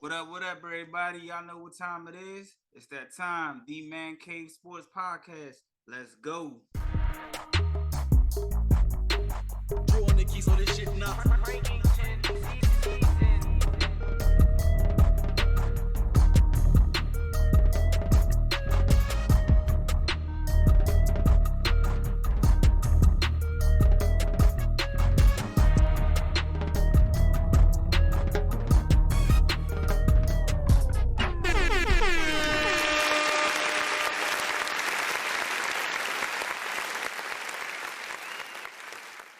What up, everybody? Y'all know what time it is? It's that time. The Man Cave Sports Podcast. Let's go. Drew on the keys on this shit now.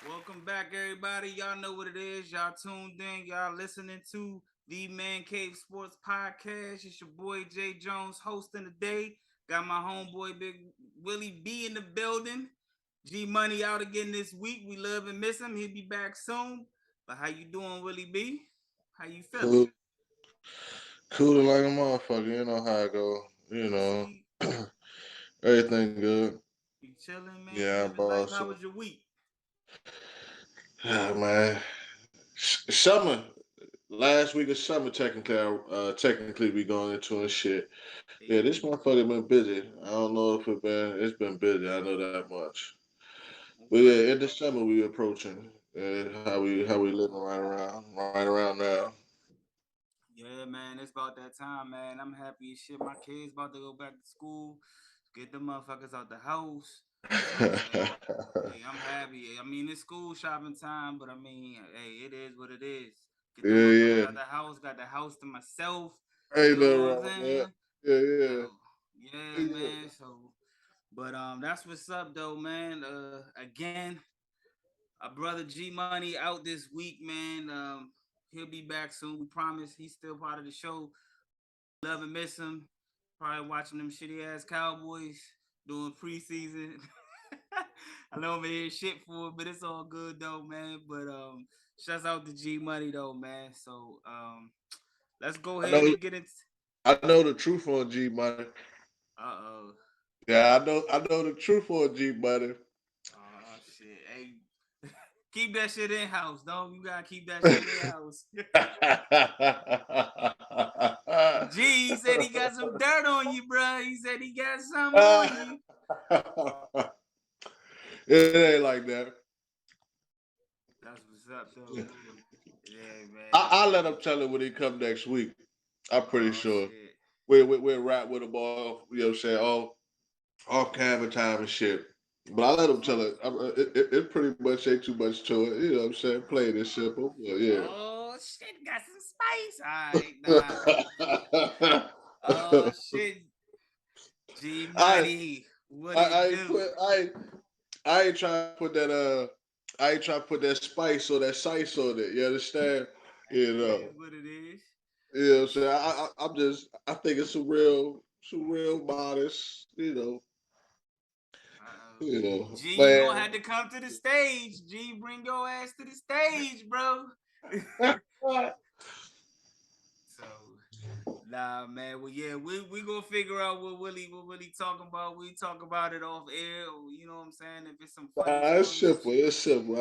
Welcome back, everybody. Y'all know what it is. Y'all tuned in. Y'all listening to the Man Cave Sports Podcast. It's your boy Jae Jones hosting today. Got my homeboy Big Willie B in the building. G Money out again this week. We love and miss him. He'll be back soon. But how you doing, Willie B? How you feeling? Cool like a motherfucker. You know how I go. Everything good. You chilling, man? Yeah, Living life. boss. How was your week? Yeah, man. Summer. Last week of summer, technically we going into and shit. Yeah, this motherfucker been busy. I don't know if it's been busy. I know that much. But yeah, in the summer we approaching. How we living right around now. Yeah, man, it's about that time, man. I'm happy as shit. My kids about to go back to school, get them motherfuckers out the house. So, hey, I'm happy. I mean, it's school shopping time, but I mean, hey, it is what it is. Get them motherfuckers out the house, got the house to myself. Ain't You know nothing what wrong I'm with saying? that. Yeah. So, yeah, man. So, but that's what's up, though, man. Again, our brother G Money out this week, man. He'll be back soon. We promise. He's still part of the show. Love and miss him. Probably watching them shitty ass Cowboys doing preseason. I know I'm here shit for it, but it's all good though, man. But shouts out to G Money though, man. So let's go ahead and get into. I know the truth on G Money. Uh-oh. Yeah, I know the truth on G Money. Oh shit. Hey, keep that shit in house, dog. You gotta keep that shit in house. G, he said he got some dirt on you, bro. He said he got something on you. It ain't like that. That's what's up, though. Yeah, man. I'll let him tell it when he come next week. I'm pretty sure. Shit. We'll rap with him all, you know what I'm saying, all camera time and shit. But I let him tell it. It pretty much ain't too much to it. You know what I'm saying? Plain and simple. But yeah. Oh, shit. Got some spice. All right, nah. Oh, shit. G Money. What it do? I ain't trying to put that I ain't trying to put that spice or that spice on it. You understand? You know. It is what it is. You know what I'm saying? I think it's some real modest, G, you man. gonna have to come to the stage. G, bring your ass to the stage, bro. So, nah, man. Well, yeah, we gonna figure out what Willie talking about. We talk about it off air. You know what I'm saying? If it's some funny It's simple.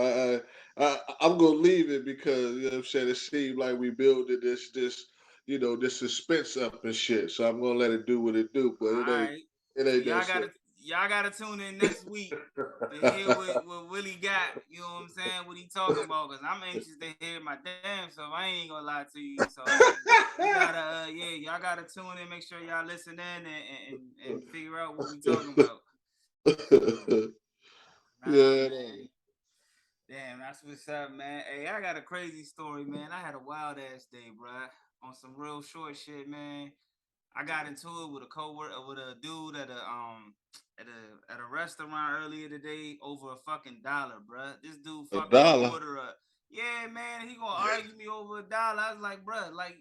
I'm gonna leave it because you know what I'm saying. It seemed like we building this this suspense up and shit. So I'm gonna let it do what it do. But it ain't so that shit. Y'all gotta tune in next week to hear what Willie got. You know what I'm saying? What he talking about? Cause I'm anxious to hear my damn self. I ain't gonna lie to you. So you gotta y'all gotta tune in. Make sure y'all listen in and figure out what we talking about. Man. Damn, that's what's up, man. Hey, I got a crazy story, man. I had a wild ass day, bro. On some real short shit, man. I got into it with a dude at a restaurant earlier today over a fucking $1, bro. This dude fucking order a yeah, man. He gonna argue me over $1. I was like, bro, like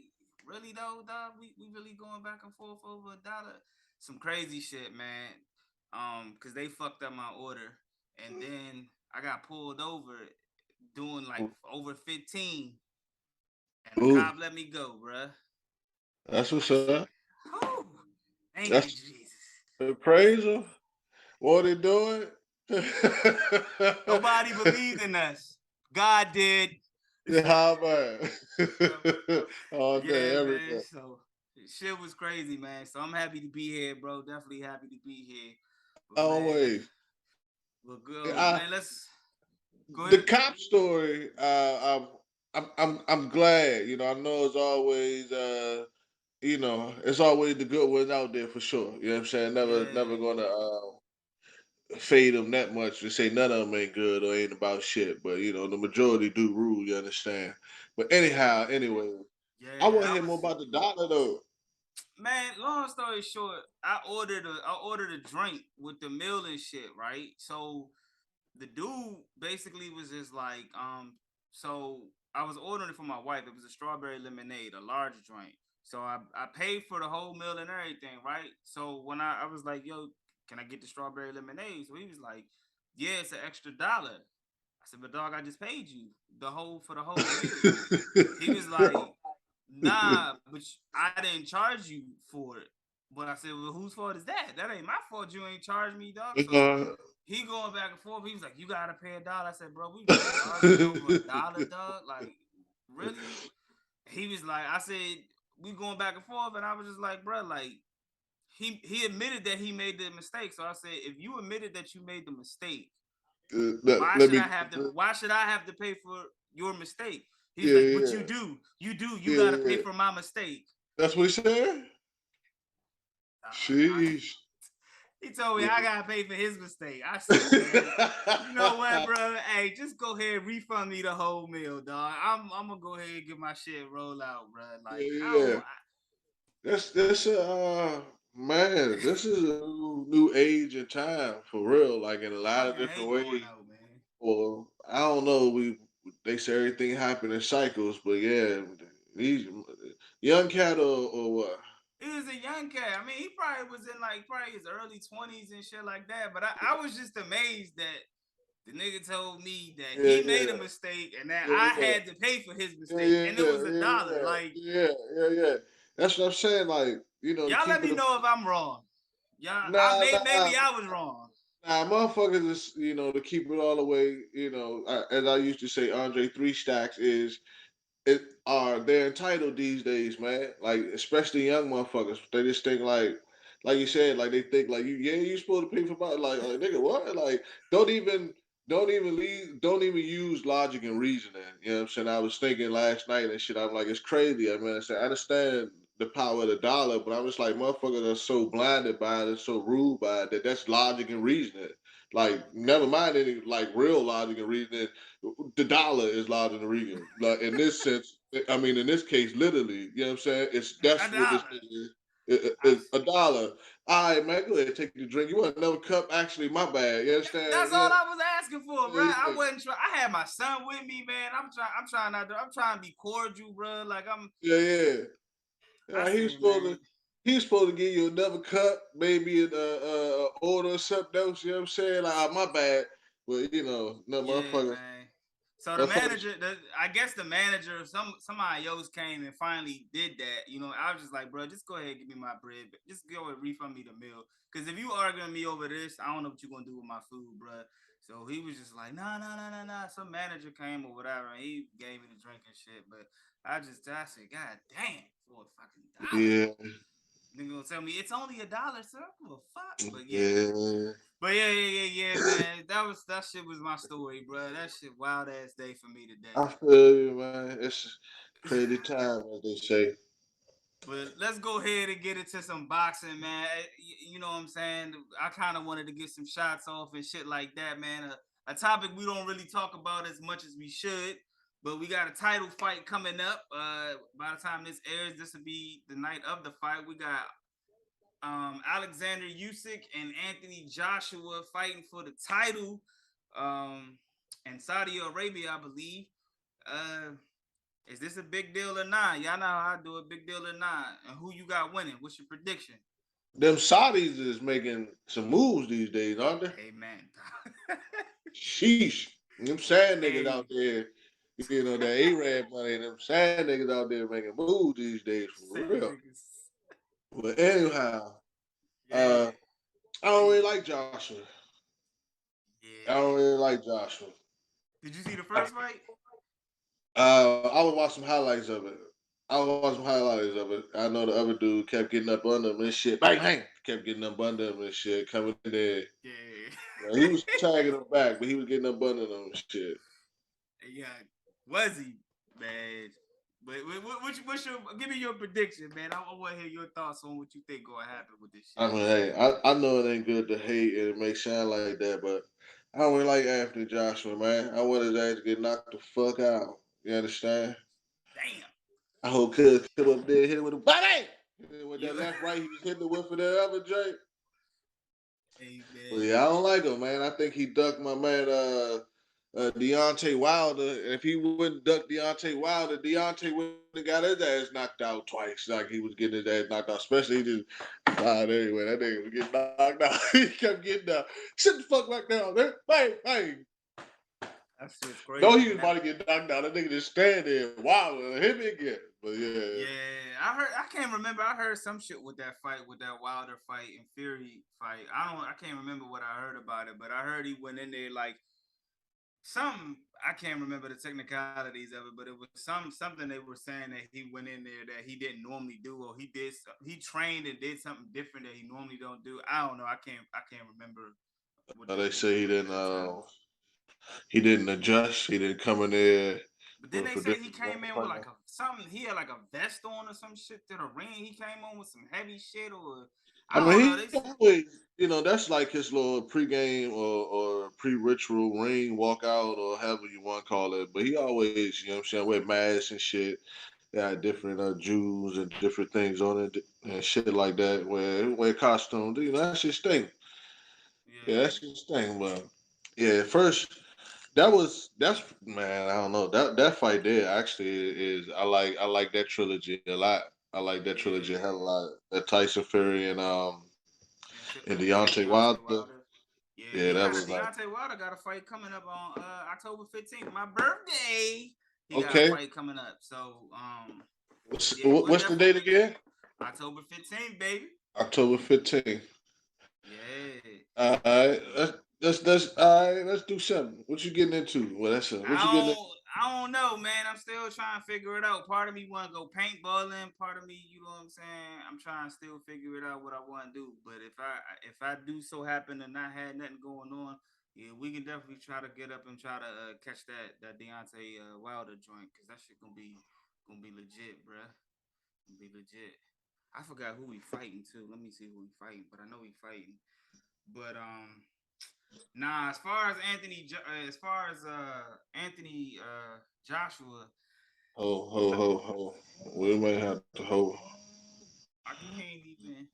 really though, dog. We really going back and forth over $1. Some crazy shit, man. Cause they fucked up my order, and then I got pulled over doing like over 15, and the cop let me go, bro. That's what's up. Oh, thank you, Jesus. Appraisal? What they doing? Nobody believed in us. God did. Yeah, man. All day, Yeah, every man. day. So shit was crazy, man. So I'm happy to be here, bro. Definitely happy to be here. But man, Always. we're good, I, man. Let's go the ahead. cop story. I'm glad. You know, I know it's always. It's always the good ones out there for sure. You know what I'm saying? Never Yeah, gonna fade them that much to say none of them ain't good or ain't about shit. But the majority do rule. You understand? But anyhow, anyway, I want yeah. to I hear was, more about the dollar though. man. Long story short, I ordered a drink with the meal and shit, right? So the dude basically was just like, so I was ordering it for my wife. It was a strawberry lemonade, a large drink. So I paid for the whole meal and everything, right? So when I was like, yo, can I get the strawberry lemonade? So he was like, yeah, it's an extra $1. I said, but dog, I just paid you for the whole meal. He was like, nah, but I didn't charge you for it. But I said, well, whose fault is that? That ain't my fault. You ain't charged me, dog. So uh, he going back and forth. He was like, "You gotta pay $1." I said, "Bro, we really arguing over $1, dog? Like, really?" He was like, "I said we going back and forth," and I was just like, "Bro, like." He admitted that he made the mistake. So I said, if you admitted that you made the mistake, why let should me. I have to why should I have to pay for your mistake? He's Yeah, like, but yeah, you yeah, gotta pay yeah. for my mistake. That's what he said. I, Sheesh. He told me Yeah. I gotta pay for his mistake. I said, man, you know what, bro? Hey, just go ahead and refund me the whole meal, dog. I'm gonna go ahead and get my shit roll out, bro. Like I don't Yeah, want. that's a man. This is a new age and time for real. Like in a I lot of fucking different hate going ways. out, man. Well, I don't know. They say everything happen in cycles, but yeah, these young cat or what? He was a young cat. I mean, he probably was in like probably his early 20s and shit like that. But I was just amazed that the nigga told me that Yeah, he made a yeah, mistake and that I yeah, had to pay for his yeah, mistake, yeah, and it yeah, was $1. yeah, Like yeah, yeah, yeah. That's what I'm saying. Like to y'all, let keep me it a know if I'm wrong. Y'all, nah, maybe nah. I was wrong. Nah, motherfuckers is to keep it all the way. As I used to say, Andre Three Stacks they're entitled these days, man. Like especially young motherfuckers, they just think like you said, like they think like you supposed to pay for my like nigga what like don't even don't even use logic and reasoning. You know what I'm saying? I was thinking last night and shit. I'm like it's crazy. I mean, I understand the power of the dollar, but I'm just like motherfuckers are so blinded by it and so ruled by it that's logic and reasoning. Like never mind any like real logic and reasoning the dollar is louder than Reagan. Like in this sense, I mean, in this case, literally, you know what I'm saying? A That's what this dollar. thing is. I, It's $1. All right, man, go ahead, take your drink. You want another cup? Actually, my bad. You understand? that's Yeah, all I was asking for, bro. yeah, I wasn't trying. I had my son with me, man. I'm trying not to. I'm trying to be cordial, bro. Like yeah, yeah. I Yeah, said, man. he's supposed to give you another cup, maybe an order or something else. You know what I'm saying? Like, my bad. But no Yeah, motherfuckers, man. So the motherfuckers. manager, I guess the manager, somebody else came and finally did that. You know, I was just like, bro, just go ahead and give me my bread. Just go and refund me the meal. Because if you arguing me over this, I don't know what you're gonna do with my food, bro. So he was just like, nah, nah, nah, nah, nah. Some manager came or whatever, and he gave me the drink and shit. But I said, God damn, for a fucking $1. Yeah, Nigga gonna tell me it's only $1, sir. Well, fuck. But yeah. yeah. But yeah, man. That shit was my story, bro. That shit wild ass day for me today. I feel you, man. It's crazy time, as they say. But let's go ahead and get into some boxing, man. You know what I'm saying? I kind of wanted to get some shots off and shit like that, man. A topic we don't really talk about as much as we should, but we got a title fight coming up. By the time this airs, this will be the night of the fight. We got Alexander Usyk and Anthony Joshua fighting for the title in Saudi Arabia, I believe. Uh, is this a big deal or not? Y'all know how I do a big deal or not. And who you got winning? What's your prediction? Them Saudis is making some moves these days, aren't they? Amen. Sheesh. Them sad niggas Hey. out there, that Arab money, them sad niggas out there making moves these days for Sad real. niggas. But anyhow, Yeah. I don't really like Joshua. I don't Yeah. really like Joshua. Did you see the first fight? I would watch some highlights of it. I would watch some highlights of it. I know the other dude kept getting up under him and shit. Bang, bang. Kept getting up under him and shit. Coming in there. Yeah. He was tagging him back, but he was getting up under him and shit. Yeah. Was he, man? But what's your give me your prediction, man? I want to hear your thoughts on what you think gonna happen with this shit. I mean, hey, I know it ain't good to hate and it may sound like that, but I don't really like Anthony Joshua, man. I want his ass to get knocked the fuck out. You understand? Damn. I hope Cuz come up there, hit him with a bang! With You, that left right, he was hitting the whip for that other joint. hey But man. yeah, I don't like him, man. I think he ducked my man Deontay Wilder. And if he wouldn't duck Deontay would have got his ass knocked out twice. Like he was getting his ass knocked out. Especially he just died anyway. That nigga was getting knocked out. He kept getting down. Sit the fuck back down, man. Bang, bang. That shit's crazy. No, he was Man. about to get knocked down. That nigga just stand there. Wow, hit me again. But yeah. Yeah, I can't remember. I heard some shit with that fight, with that Wilder fight and Fury fight. I can't remember what I heard about it, but I heard he went in there like something. I can't remember the technicalities of it, but it was something they were saying that he went in there that he didn't normally do, or he trained and did something different that he normally don't do. I don't know. I can't remember what They the say story at the time. he didn't adjust. He didn't come in there But then they for say he different came in with like something. He had like a vest on or some shit to the ring. He came on with some heavy shit, or I I don't know. mean, They he always, that's like his little pregame or pre-ritual ring walkout or however you want to call it. But he always, you know what I'm saying, wear masks and shit. They had different jewels and different things on it and shit like that. Wear costumes. That's his thing. Yeah, yeah, that's his thing. But yeah, first that's man. I don't know that fight there actually is. I like that trilogy a lot. I like that trilogy a yeah. hell of a lot. That Tyson Fury and Deontay Deontay Wilder. Wilder. Yeah, Yeah, that was like Deontay Wilder got a fight coming up on October 15th, my birthday. He got a okay. fight coming up. So What's, yeah, we'll what's the date definitely again? October 15th, baby. October 15th. Yeah. All right, let's all right. Let's do something. What you getting into? Well, what you getting into? I don't know, man. I'm still trying to figure it out. Part of me want to go paintballing. Part of me, you know what I'm saying. I'm trying to still figure it out what I want to do. But if I do so happen to not have nothing going on, yeah, we can definitely try to get up and try to catch that Deontay Wilder joint, because that shit gonna be legit, bruh. Gonna be legit. I forgot who we fighting too. Let me see who we fighting, but I know we fighting. But nah, as far as Anthony Joshua, Ho. We may have to hold. I can't even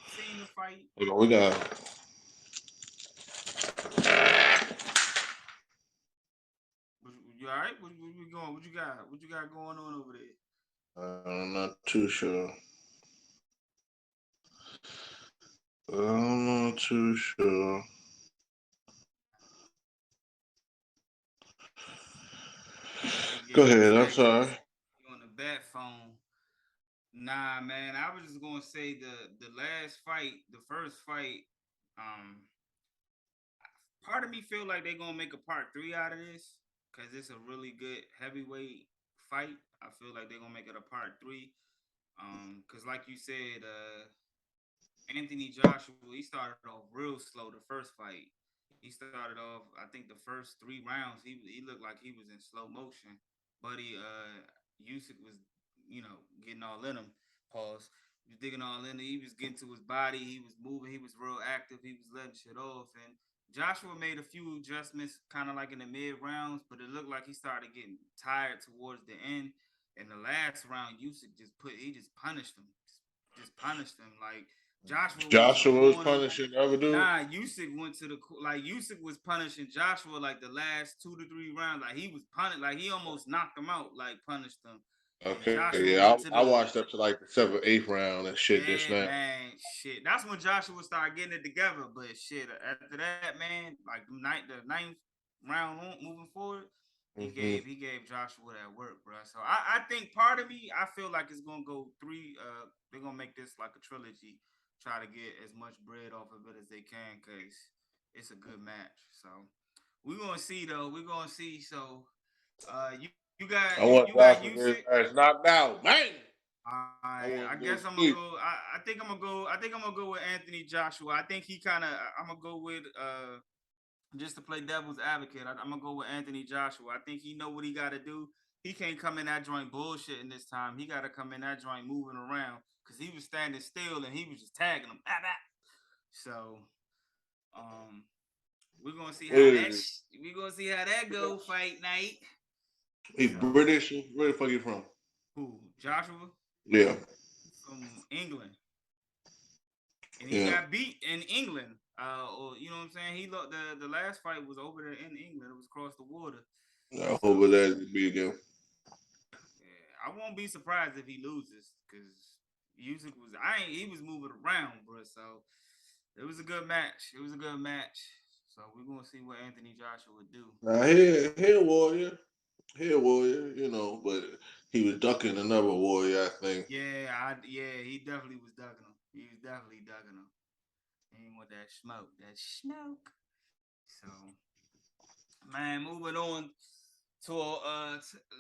seen the fight. Hold on, we got. You all right? What you going? What you got? What you got going on over there? I'm not too sure. I'm not too sure. Go Give me a ahead. I'm second. sorry. You on the bat phone? Nah, man. I was just gonna say the last fight, the first fight. Um, Part of me feel like they're gonna make a part 3 out of this because it's a really good heavyweight fight. I feel like they're gonna make it a part 3. Because like you said, Anthony Joshua, he started off real slow the first fight. He started off, I think the first 3 rounds, he looked like he was in slow motion. Buddy Usyk was, getting all in him. Pause. He was digging all in him. He was getting to his body. He was moving. He was real active. He was letting shit off. And Joshua made a few adjustments, kind of like in the mid rounds, but it looked like he started getting tired towards the end. And the last round, Usyk he just punished him, just punished him. Like Joshua went to the Joshua was corner. punishing the other dude. Nah, Usyk went to Usyk was punishing Joshua like the last 2 to 3 rounds. Like he was punished, like he almost knocked him out, like punished him. And Okay, Joshua yeah, went to I the watched up to like the 7th, 8th round and shit just yeah, now. man, shit. That's when Joshua started getting it together. But shit, after that, man, like the ninth round on, moving forward, he gave Joshua that work, bro. So I think part of me, I feel like it's gonna go 3. They're gonna make this like a trilogy. Try to get as much bread off of it as they can, cause it's a good match. So we're gonna see though. We're gonna see. So, you I got want you got Joshua to get his Usyk. ass knocked out, man. I I want to go guess I'm gonna sleep. go. I think I'm gonna go. I think I'm gonna go with Anthony Joshua. I think he kind of. I'm gonna go with just to play devil's advocate. I'm gonna go with Anthony Joshua. I think he know what he got to do. He can't come in that joint bullshitting this time. He got to come in that joint moving around because he was standing still and he was just tagging him. Bah, bah. So, um, we're gonna see how that. Hey, We're gonna see how that go fight night. he So, British. Where the fuck you from? who? Joshua Yeah, from England. And he yeah. got beat in England. Or you know what I'm saying? He looked the last fight was over there in England. It was across the water. I So hope that be again. yeah, I won't be surprised if he loses because Usyk was I ain't he was moving around, bro. So it was a good match. It was a good match. So we're gonna see what Anthony Joshua would do. Now he a warrior. He a warrior, you know, but he was ducking another warrior, I think. Yeah, he definitely was ducking him. He was definitely ducking him. He ain't want that smoke. That smoke. So man, moving on to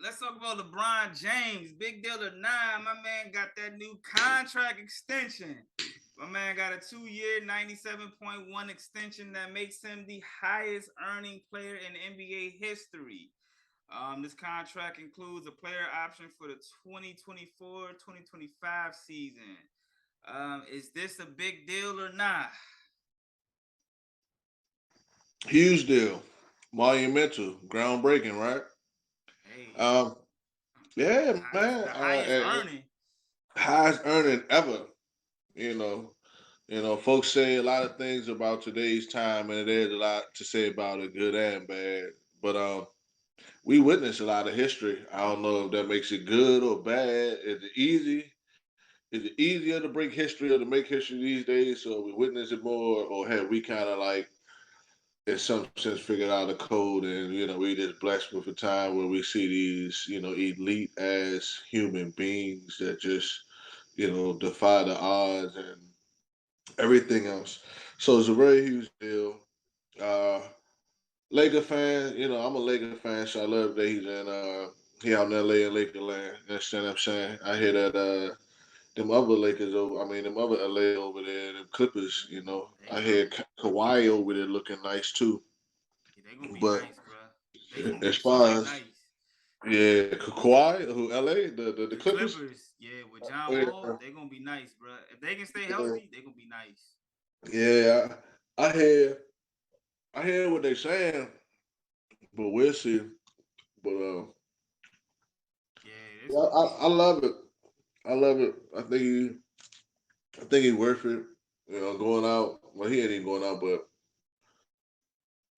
let's talk about LeBron James. Big deal or nah, my man got that new contract extension. My man got a 2-year, 97.1 extension that makes him the highest earning player in NBA history. This contract includes a player option for the 2024-2025 season. Is this a big deal or not? Huge deal, monumental, groundbreaking, right? Hey, Um, yeah, man. the highest And earning. highest earning ever. You know, folks say a lot of things about today's time, and there's a lot to say about it, good and bad. But we witness a lot of history. I don't know if that makes it good or bad. Is it easy? Is it easier to break history or to make history these days? So we witness it more, or have we kind of like, in some sense, figured out a code, and we just blessed with a time where we see these, elite as human beings that just, defy the odds and everything else. So it's a very huge deal. Uh, Laker fan, I'm a Laker fan, so I love that he out in LA and Lakerland. You understand what I'm saying? I hear that them other Lakers over, I mean them other LA over there, them Clippers, They I gonna hear Kawhi over there looking nice too. yeah, they gonna be But nice, bro. They gonna as be far fucking as nice. Kawhi, who LA, the The Clippers, Clippers, yeah, with John yeah, Wall, they gonna be nice, bro. If they can stay healthy, they gonna be nice. yeah, I hear I hear what they're saying, but we'll see. But Yeah, it's yeah, gonna I be. love it. I love it. I think he's worth it. Going out. Well, he ain't even going out, but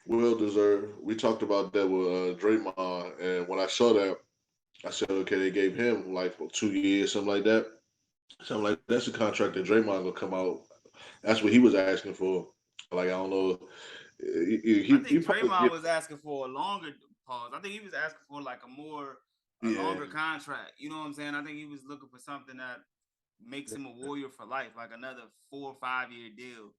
well deserved. We talked about that with Draymond, and when I saw that, I said, okay, they gave him like for 2 years, something like that. Something like that's a contract that Draymond gonna come out. That's what he was asking for. Like I don't know. I He think probably Draymond get was asking for a longer pause. I think he was asking for like a yeah longer contract. You know what I'm saying? I think he was looking for something that makes him a warrior for life, like another 4 or 5 year deal.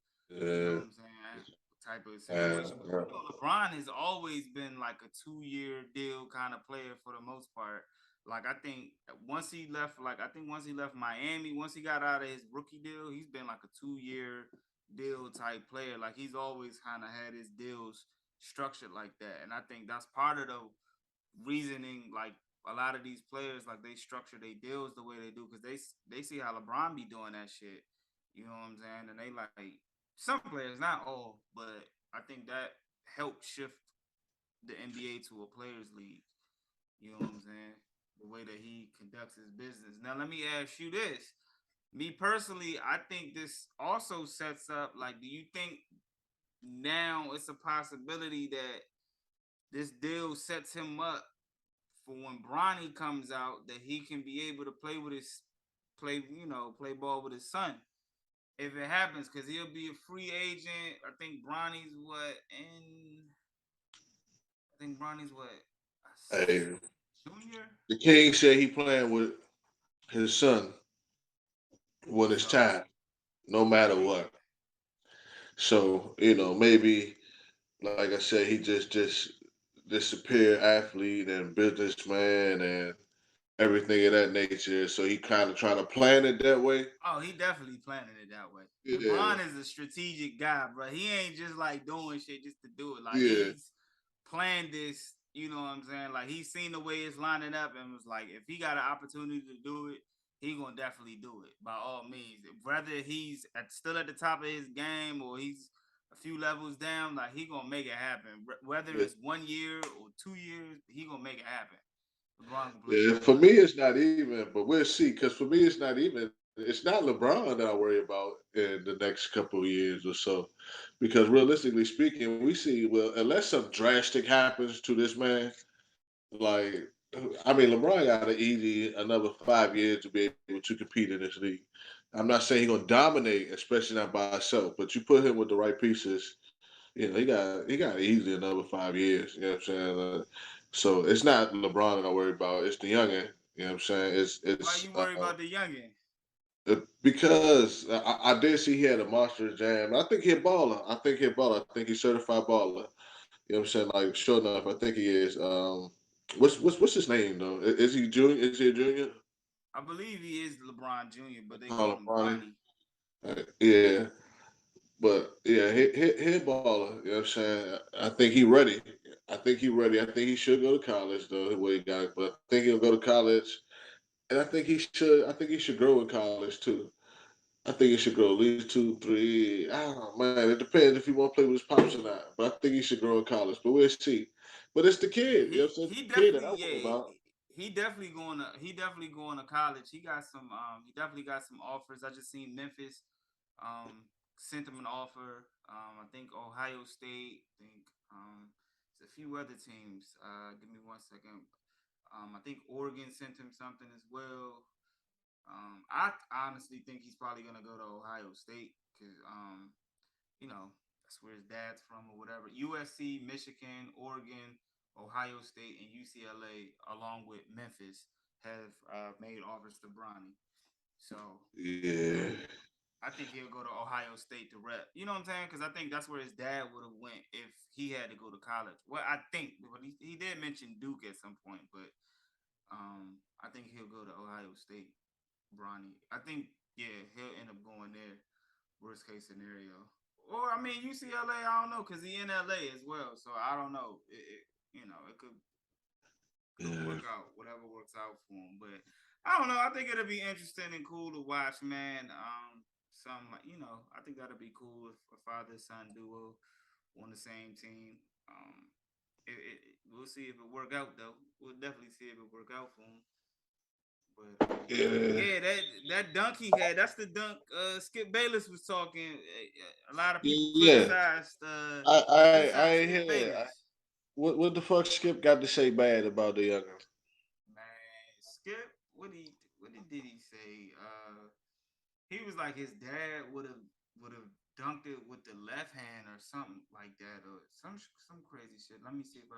You know yeah. what I'm saying? Type of situation. But you know, LeBron has always been like a 2 year deal kind of player for the most part. Like I think once he left Miami, once he got out of his rookie deal, he's been like a 2 year deal type player. Like he's always kind of had his deals structured like that. And I think that's part of the reasoning, like a lot of these players, like they structure their deals the way they do because they see how LeBron be doing that shit. You know what I'm saying? And they like some players, not all, but I think that helped shift the NBA to a players league. You know what I'm saying? The way that he conducts his business. Now let me ask you this. Me personally, I think this also sets up like, do you think now it's a possibility that this deal sets him up for when Bronny comes out that he can be able to play ball with his son if it happens because he'll be a free agent. I think Bronny's what Hey, junior. the King said he playing with his son when it's So time, no matter yeah, what. So maybe like I said, he just superior athlete and businessman and everything of that nature. So he kind of trying to plan it that way. Oh, he definitely planning it that way. Yeah, LeBron is a strategic guy, bro. He ain't just like doing shit just to do it. Like yeah, he's planned this, you know what I'm saying? Like he's seen the way it's lining up and was like, if he got an opportunity to do it, he gonna definitely do it by all means. Whether he's still at the top of his game or he's a few levels down, like he gonna make it happen. Whether yeah. it's 1 year or 2 years, he gonna make it happen. LeBron can play Yeah, both for me ways. it's not even, but we'll see. Because for me it's not even. It's not LeBron that I worry about in the next couple of years or so. Because realistically speaking, we see well, unless some drastic happens to this man, like I mean, LeBron got an easy another 5 years to be able to compete in this league. I'm not saying he's gonna dominate, especially not by himself, but you put him with the right pieces, you know, he got easily another 5 years. You know what I'm saying? So it's not LeBron that I worry about. It's the youngin. You know what I'm saying? Why you worry about the youngin? Because I did see he had a monster jam. I think he a baller. I think he a baller. I think he's certified baller. You know what I'm saying? Like sure enough, I think he is. What's his name though? Is he junior? Is he a junior? I believe he is LeBron Jr., but they call Oh, him LeBron. Bronny. Yeah. But yeah, he baller. You know what I'm saying? I think he ready. I think he ready. I think he should go to college though. What he got, but I think he'll go to college, and I think he should. I think he should grow in college too. I think he should grow at least 2, 3. I don't know, man. It depends if he want to play with his pops or not. But I think he should grow in college. But we'll see. But it's the Yeah, kid. You know what I'm saying? It's he the kid that definitely I worry about. he definitely going to college. He definitely got some offers. I just seen Memphis sent him an offer. I think Ohio State. I think there's a few other teams. Give me 1 second. I think Oregon sent him something as well. I honestly think he's probably gonna go to Ohio State because you know that's where his dad's from or whatever. USC, Michigan, Oregon, Ohio State, and UCLA, along with Memphis, have made offers to Bronny. So Yeah. I think he'll go to Ohio State to rep. You know what I'm saying? Because I think that's where his dad would have went if he had to go to college. Well, I think, but he did mention Duke at some point, but I think he'll go to Ohio State. Bronny. I think he'll end up going there. Worst case scenario. Or I mean UCLA. I don't know because he in LA as well. So I don't know. It could Yeah. work out. Whatever works out for him. But I don't know. I think it'll be interesting and cool to watch, man. Some like I think that'll be cool if a father son duo on the same team. We'll see if it work out though. We'll definitely see if it work out for him. But Yeah. yeah, that dunk he had, that's the dunk Skip Bayless was talking. A lot of people Yeah. I criticized ain't Skip hear. Bayless. What the fuck Skip got to say bad about the younger? Man, Skip, did he say? He was like his dad would have dunked it with the left hand or something like that or some crazy shit. Let me see if I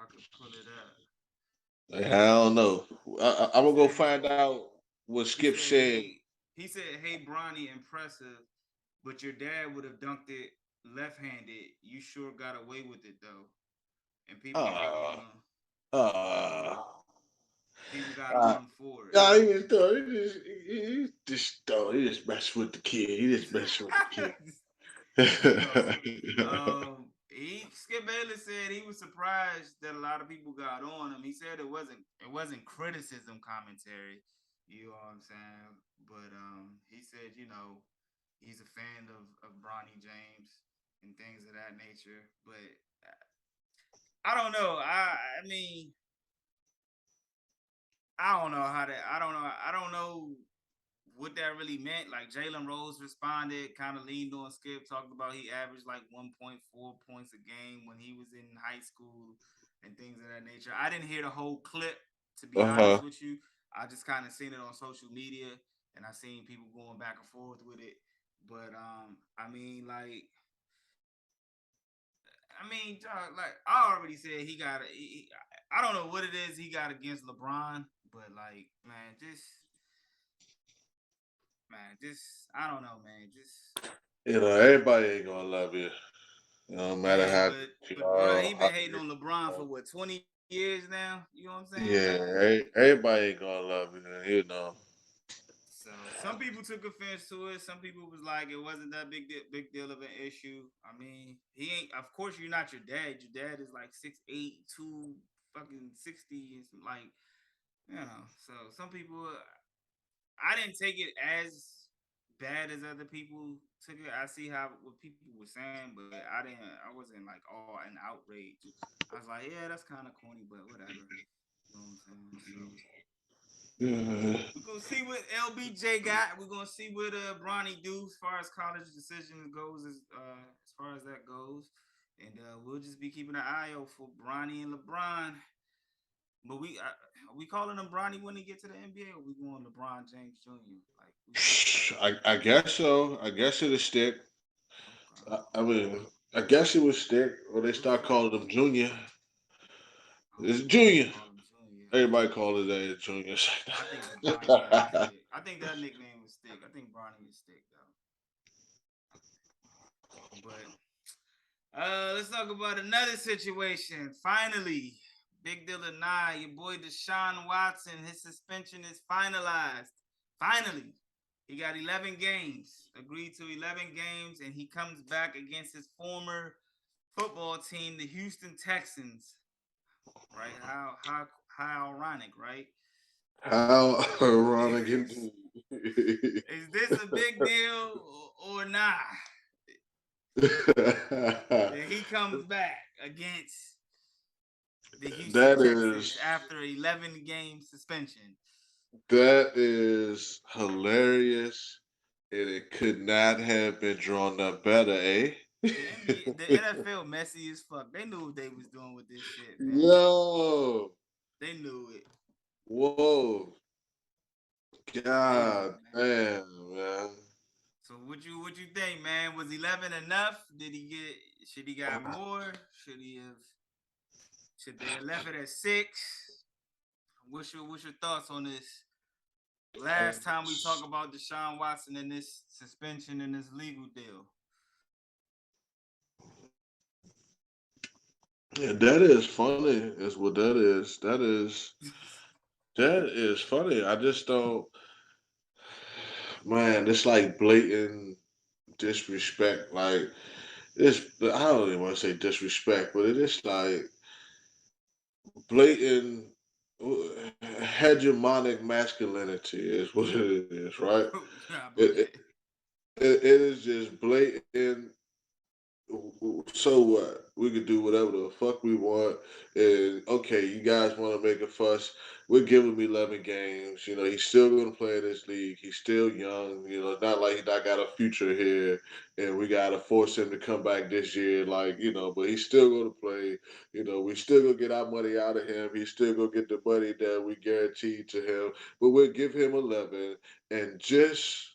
could pull it up. Like, I don't know. I'm He gonna go said find out what he Skip said said. hey Bronny, impressive, but your dad would have dunked it left-handed. You sure got away with it though, and Uh, um uh, people got uh, on him for it. nah, he just thought he just messed with the kid. He just messed with the kid. Yo, he Skip Bayless said he was surprised that a lot of people got on him. He said it wasn't criticism commentary, you know what I'm saying? But he said he's a fan of Bronny James and things of that nature. But I don't know. I mean I don't know how that. I don't know what that really meant. Like Jalen Rose responded, kind of leaned on Skip, talked about he averaged like 1.4 points a game when he was in high school and things of that nature. I didn't hear the whole clip, to be honest Uh-huh. with you. I just kind of seen it on social media and I seen people going back and forth with it. But I mean, like I already said, he got. I don't know what it is he got against LeBron, but like, man, just I don't know, man. Just Everybody ain't gonna love you. No matter Yeah, how but bro, he uh, been hating on LeBron for what 20 years now. You know what I'm saying? everybody ain't gonna love you. So some people took offense to it. Some people was like it wasn't that big deal of an issue. I mean, he ain't. Of course, you're not your dad. Your dad is like 6'8", 260, and some like So some people, I didn't take it as bad as other people took it. I see how what people were saying, but I didn't. I wasn't like all in outrage. I was like, yeah, that's kind of corny, but whatever. You know what I'm saying? So Yeah. we're gonna see what LBJ got. We're gonna see what Bronny do as far as college decision goes, as far as that goes, and we'll just be keeping an eye out for Bronny and LeBron. But are we calling him Bronny when he get to the NBA, or we going LeBron James Jr. Like we going? I guess so. I guess it'll stick. Okay. I mean, I guess it would stick, or they What's start that? calling him Junior. It's Oh, we're gonna Junior. call him Junior. Everybody call his ass Junior. I think Bronny got to stick. I think that nickname would stick. I think Bronny would stick though. But let's talk about another situation. Finally, big deal or not, your boy Deshaun Watson, his suspension is finalized. Finally, he got 11 games, agreed to 11 games, and he comes back against his former football team, the Houston Texans. Right? How ironic, right? How ironic is, indeed. is this a big deal or not? That he comes back against the Houston That Texans is after 11 game suspension. that is hilarious, and it could not have been drawn up better, eh? The NBA, the NFL, messy as fuck. They knew what they was doing with this shit, man. Yo, They knew it. whoa, Crazy, god man. damn, man. So what you think, man? Was 11 enough? Did he get? Should he got more? Should he have? Should they have left it at 6? What's your thoughts on this? Last time we talk about Deshaun Watson and this suspension and this legal deal. Yeah, that is funny. Is what that is. That is funny. I just don't. Man, it's like blatant disrespect. Like it's. I don't even want to say disrespect, but it is like blatant hegemonic masculinity is what it is, right? I It, bet. it is just blatant. So what? We could do whatever the fuck we want. And okay, you guys want to make a fuss. We're giving him 11 games. He's still going to play in this league. He's still young. It's not like he's not got a future here and we got to force him to come back this year. But he's still going to play. We still going to get our money out of him. He's still going to get the money that we guaranteed to him. But we'll give him 11 and just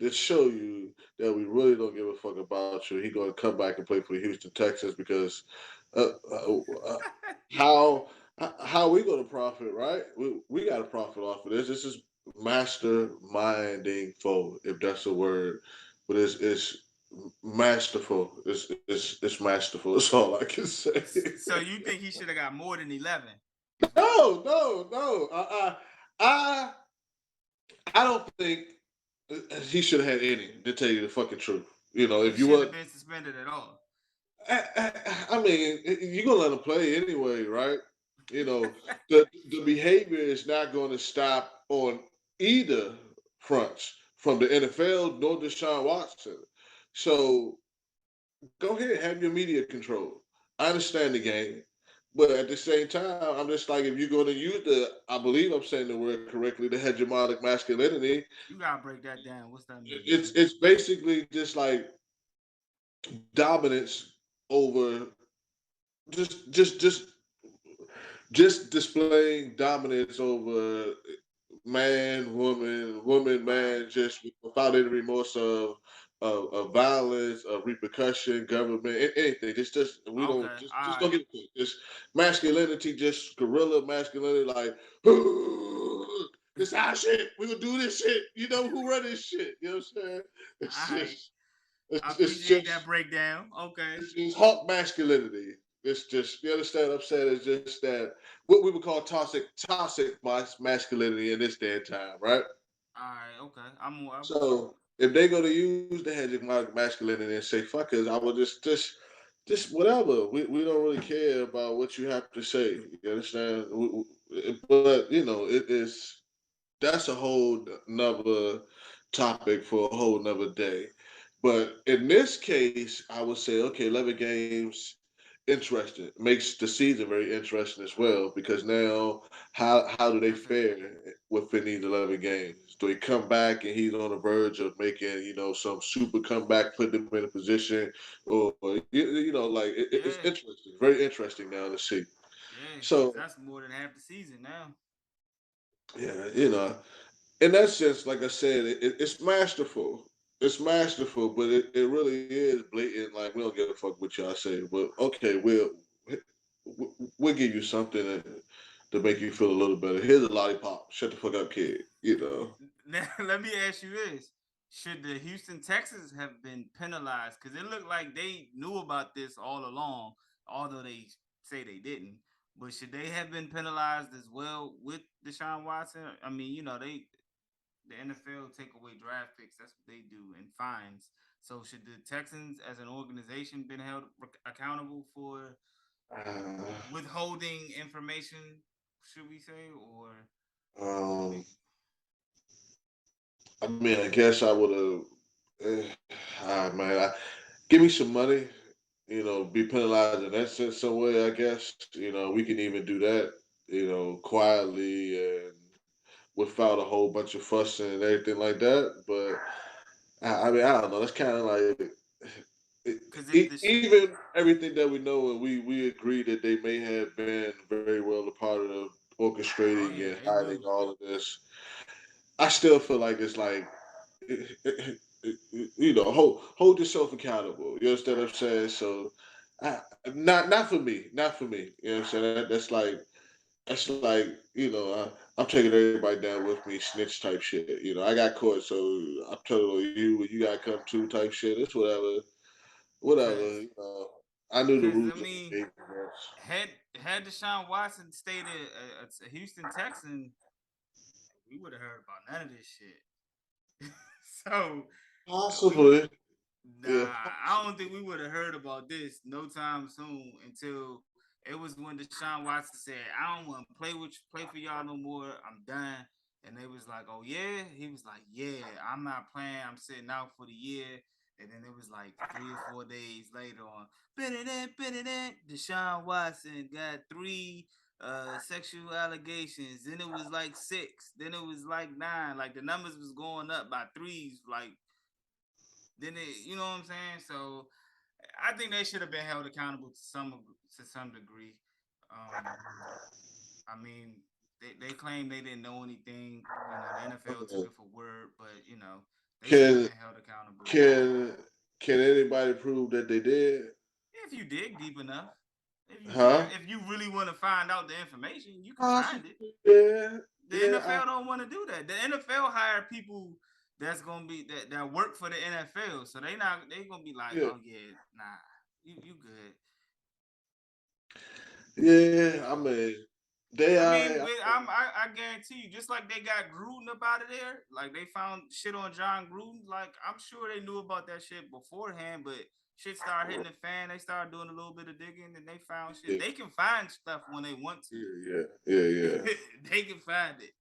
to show you that we really don't give a fuck about you. He's going to come back and play for the Houston Texans because uh, uh, uh, how how we going to profit, right? We got to profit off of this. This is masterminding, if that's a word, but it's masterful. It's masterful. That's all I can say. So you think he should have got more than 11? No, no, no. I I don't think he should have had any. To tell you the fucking truth, He if you shouldn't were have been suspended at all. I mean, you're gonna let him play anyway, right? The behavior is not going to stop on either fronts from the NFL nor Deshaun Watson. So go ahead, have your media control. I understand the game, but at the same time, I'm just like, if you're going to use I believe I'm saying the word correctly, the hegemonic masculinity, You gotta break that down. What's that mean, it's man? it's basically just like dominance over just displaying dominance over man, woman, Right. man, just without any remorse of violence, of repercussion, government, anything. Just we Okay. don't just All don't right. get it. Just masculinity, just guerrilla masculinity, like this our shit. We gonna do this shit. You know who run this shit? You know what I'm saying? All It's right. just. I It's appreciate that just breakdown. Okay. it's just hawk masculinity. It's just you understand what I'm saying? It's just that what we would call toxic masculinity in this day and time, right? All right. Okay. I'm with you. So if they go to use the hegemonic masculinity and say fuck us, I will just whatever. We don't really care about what you have to say. You understand? But you know it is that's a whole nother topic for a whole nother day. But in this case, I would say, okay, 11 games, interesting. Makes the season very interesting as well because now how do they That's a fare within these 11 games? Do he come back and he's on the verge of making, some super comeback, put them in a position, or like it's yeah. interesting, very interesting now to see. Yeah. Because So that's more than half the season now. yeah, in that sense, like I said, it's masterful. It's masterful, but it really is blatant. Like we don't give a fuck what y'all say, but okay, we'll give you something to make you feel a little better. Here's a lollipop. Shut the fuck up, kid. Now, let me ask you this. Should the Houston Texans have been penalized? Because it looked like they knew about this all along, although they say they didn't. But should they have been penalized as well with Deshaun Watson? I mean, the NFL take away draft picks. That's what they do and fines. So should the Texans as an organization been held accountable for Uh, withholding information? Should we say, or what do um, you? I mean, I guess I would have. Man, give me some money. Be penalized in that sense some way. I guess we can even do that. Quietly and without a whole bunch of fussing and everything like that. But I mean, I don't know. That's kind of like Because if the even everything that we know, and we agree that they may have been very well a part of oh orchestrating yeah, and they hiding knew. all of this. I still feel like it's like hold yourself accountable. You understand what I'm saying? So, not for me, not for me. You know what I'm saying? That's like I'm taking everybody down with me, snitch type shit. I got caught, so I'm telling on you, when you got to come to type shit. It's whatever, whatever. Because I knew the because rules I of the mean, game. Yes. had Deshaun Watson stayed a Houston Texan, we would have heard about none of this shit. So we would. Possibly, Nah, yeah. I don't think we would have heard about this no time soon until it was when Deshaun Watson said, "I don't want to play for y'all no more. I'm done." And they was like, "Oh yeah," he was like, "Yeah, I'm not playing. I'm sitting out for the year." And then it was like 3 or 4 days later on, Deshaun Watson got three sexual allegations. Then it was like six. Then it was like nine. Like the numbers was going up by threes. Like then it, you know what I'm saying? So I think they should have been held accountable to some degree. Um, I mean, they claim they didn't know anything. The NFL took it for word, but they should have Can been held accountable. can can anybody prove that they did? If you dig deep enough, if you care, Huh? if you really want to find out the information, you can find it. Possibly. Yeah. The Yeah. NFL don't want to do that. The NFL hire people that's gonna be that work for the NFL, so they gonna be like, Yeah. oh yeah, nah, you good. Yeah. I mean, they. I mean, I I guarantee you, just like they got Gruden up out of there, like they found shit on John Gruden. Like I'm sure they knew about that shit beforehand, but shit started hitting the fan. They started doing a little bit of digging, and they found shit. yeah. They can find stuff when they want to. Yeah. Yeah. Yeah. They can find it.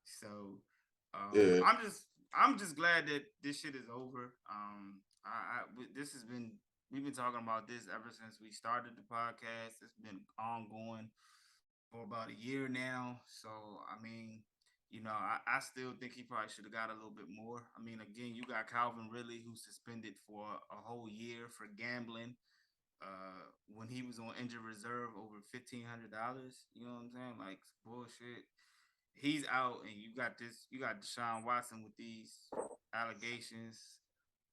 So Yeah. I'm just glad that this shit is over. This has been we've been talking about this ever since we started the podcast. It's been ongoing for about a year now. So I mean, I still think he probably should have got a little bit more. I mean, again, you got Calvin Ridley who's suspended for a whole year for gambling. When he was on injured reserve over $1,500, you know what I'm saying? Like bullshit. He's out, and you got Deshaun Watson with these allegations.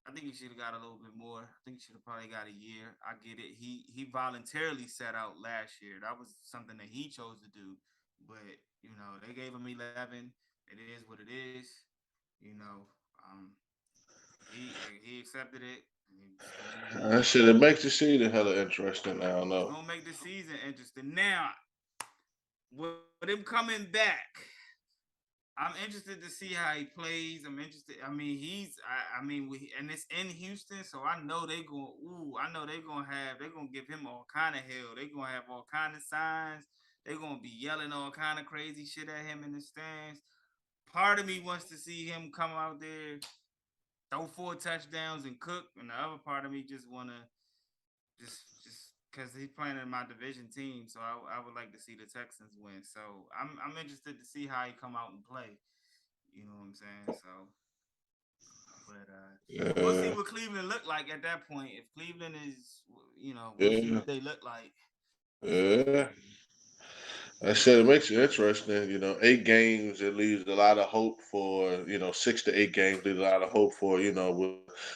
I think he should have got a little bit more. I think he should have probably got a year. I get it. He voluntarily sat out last year. That was something that he chose to do. But they gave him 11. It is what it is. You know, um, he accepted it, That shit, it makes the season hella interesting now. I don't It's know. gonna make the season interesting. Now, with him coming back, I'm interested to see how he plays. I'm interested. I mean, and it's in Houston, so I know they going. Ooh, I know they're gonna give him all kind of hell. They're gonna have all kind of signs. They're gonna be yelling all kind of crazy shit at him in the stands. Part of me wants to see him come out there, throw 4 touchdowns and cook, and the other part of me just wanna just because he's playing in my division team, so I would like to see the Texans win. So I'm interested to see how he come out and play. You know what I'm saying? So, but we'll see Yeah, what Cleveland look like at that point. If Cleveland is, we'll see yeah, what they look like. So yeah. I said it makes it interesting. 8 games, it leaves a lot of hope for, 6 to 8 games leaves a lot of hope for,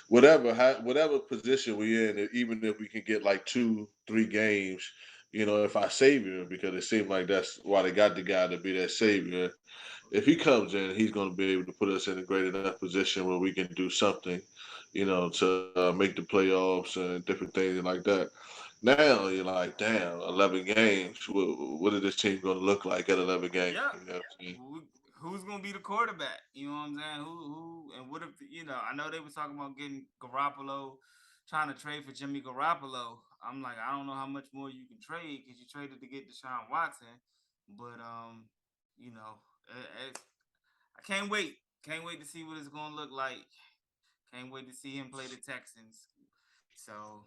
whatever position we're in, even if we can get like 2, 3 games, if our savior, because it seems like that's why they got the guy to be that savior. If he comes in, he's going to be able to put us in a great enough position where we can do something, to make the playoffs and different things like that. Now you're like, damn, 11 games. What is this team going to look like at 11 games? yeah, You know what I'm saying? who's gonna be the quarterback? You know what I'm saying? Who and what if I know they were talking about getting Garoppolo, trying to trade for Jimmy Garoppolo. I'm like, I don't know how much more you can trade because you traded to get Deshaun Watson, but you know, I can't wait. Can't wait to see what it's gonna look like. Can't wait to see him play the Texans. So,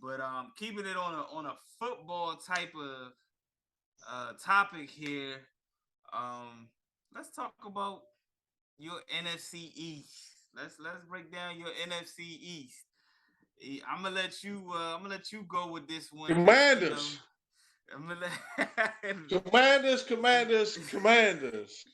but keeping it on a football type of topic here. Um, let's talk about your NFC East. Let's break down your NFC East. I'm gonna let you go with this one because Commanders. I'm gonna let Commanders, commanders, commanders.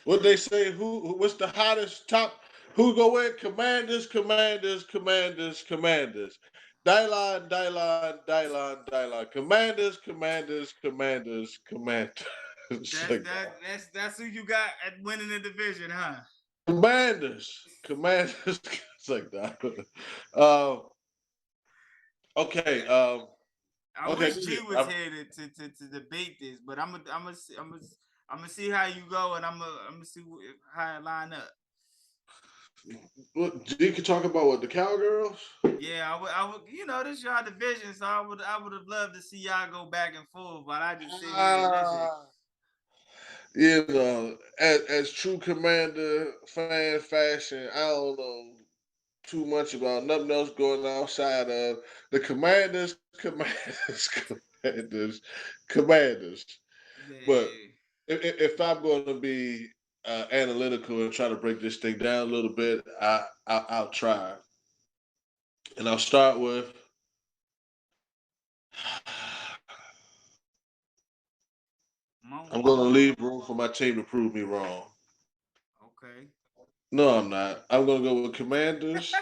What they say? What's the hottest top? Who go win? Commanders, commanders, commanders, commanders. Dylan, Dylan, Dylan, Dylan. Commanders, commanders, commanders, commanders. It's like, that's who you got at winning the division, huh? commanders, commanders. It's like that. Um, okay. I Okay. wish G was here to debate this, but I'm gonna see how you go, and I'm gonna see how it line up. You can talk about what the Cowgirls. Yeah, I would. This y'all division, so I would have loved to see y'all go back and forth. But I just sit here and listen. Ah, as true commander fan fashion, I don't know too much about nothing else going outside of the commanders, commanders, commanders, commanders. But Yeah. if I'm going to be analytical and try to break this thing down a little bit, I'll try, and I'll start with. I'm going to leave room for my team to prove me wrong. Okay. No, I'm not. I'm going to go with Commanders.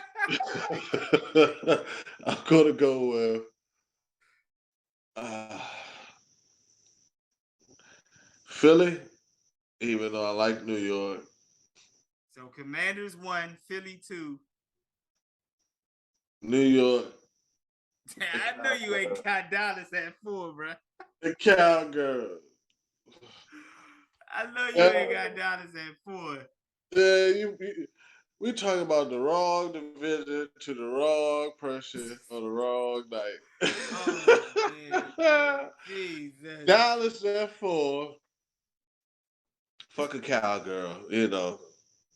I'm going to go with uh, Philly, even though I like New York. So Commanders 1, Philly 2. New York, the I know you Cowgirls. ain't got Dallas at 4, bro. The Cowgirls. I know you ain't Yeah, got Dallas at 4. yeah, we talking about the wrong division to the wrong person on the wrong Oh man, night. Jesus. Dallas at 4. Fuck a cowgirl,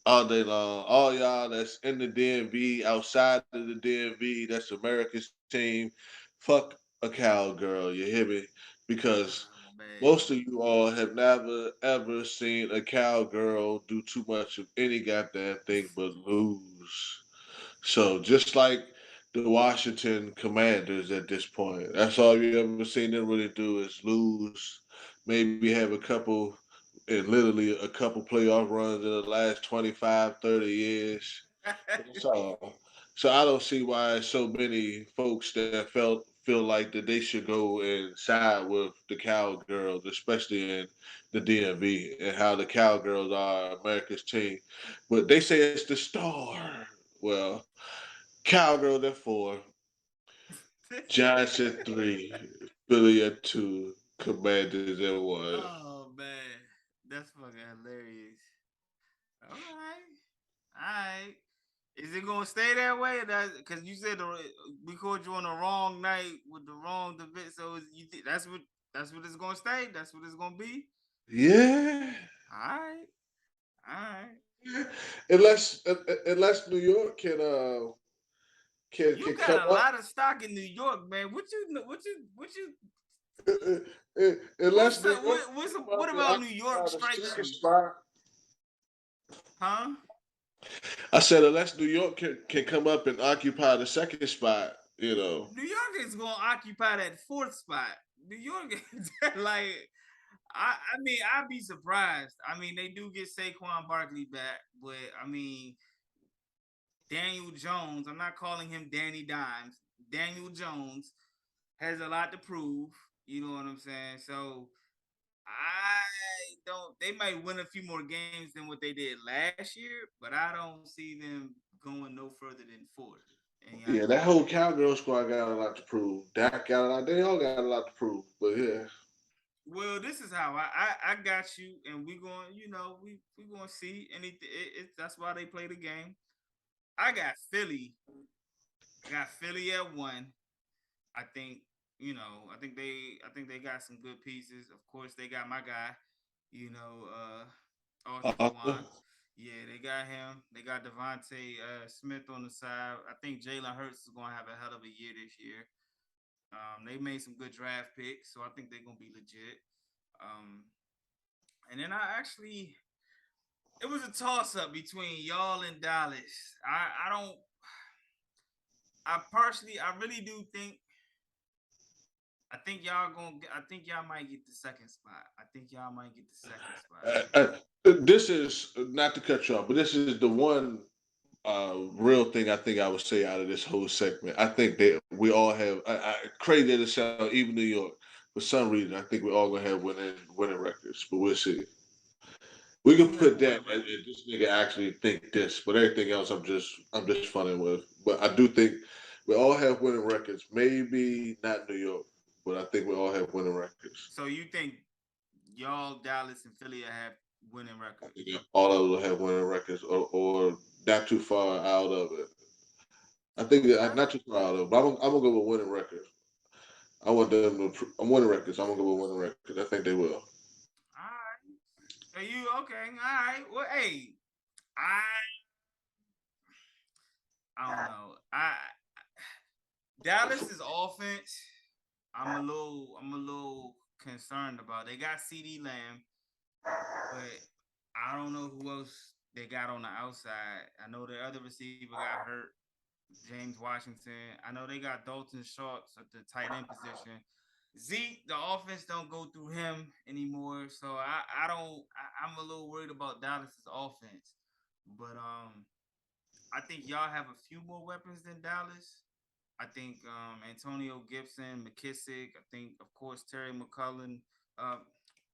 all day long. All y'all that's in the DMV, outside of the DMV, that's America's team. Fuck a cowgirl, you hear me? Because Oh man. most of you all have never ever seen a cowgirl do too much of any goddamn thing but lose. So just like the Washington Commanders at this point, that's all you ever seen them really do is lose. Maybe have a couple and literally a couple playoff runs in the last 25, 30 years. That's all. So I don't see why so many folks that feel like that they should go and side with the Cowgirls, especially in the DMV, and how the Cowgirls are America's team. But they say it's the star. Well, Cowgirls at 4, Giants at 3, Philly at 2, Commanders at 1. Oh man, that's fucking hilarious. All right, all right. Is it gonna stay that way? Because you said we called you on the wrong night with the wrong division. So that's what it's gonna stay. That's what it's gonna be. Yeah. All right, all right. Unless New York You can come got a up. lot of stock in New York, man. Unless New York can come What up and about New York occupy the strikes second you? spot. Huh? I said unless New York can come up and occupy the second spot, you know. New York is gonna occupy that fourth spot. New York is like I mean, I'd be surprised. I mean, they do get Saquon Barkley back, but I mean, Daniel Jones, I'm not calling him Danny Dimes. Daniel Jones has a lot to prove. You know what I'm saying? So I don't. They might win a few more games than what they did last year, but I don't see them going no further than fourth. And I Yeah, that think. whole Cowgirl squad got a lot to prove. Dak got a lot. They all got a lot to prove. But yeah, Well, this is how I got you, and we going. You know, we going to see anything. That's why they play the game. I got Philly. I got Philly at 1. I think I think they got some good pieces. Of course, they got my guy, Arthur Arthur. Juan. Yeah, they got him. They got Devontae Smith on the side. I think Jalen Hurts is gonna have a hell of a year this year. They made some good draft picks, so I think they're gonna be legit. Um, and then it was a toss up between y'all and Dallas. I don't. I really do think I think y'all might get the second spot. I think y'all might get the second spot. This is not to cut you off, but this is the one real thing I think I would say out of this whole segment. I think that we all have crazy to sound, even New York. For some reason, I think we're all gonna have winning records, but we'll see. We can Who put have that one as record? this nigga actually think this, but everything else I'm just funning with. But I do think we all have winning records. Maybe not New York, but I think we all have winning records. So you think y'all, Dallas, and Philly have winning I records? think all of them have winning records, or not too far out of it. I think Okay. not too far out of it, but I'm gonna go with winning records. I want them to. I'm winning records. I'm gonna go with winning records. I think they will. All right. Are you okay? All right. Well, hey, I I don't know. I Dallas's offense. I'm a little concerned about. They got CD Lamb, but I don't know who else they got on the outside. I know the other receiver got hurt, James Washington. I know they got Dalton Schultz at the tight end position. Zeke, the offense don't go through him anymore, so I'm a little worried about Dallas's offense. But I think y'all have a few more weapons than Dallas. I think Antonio Gibson, McKissick. I think, of course, uh,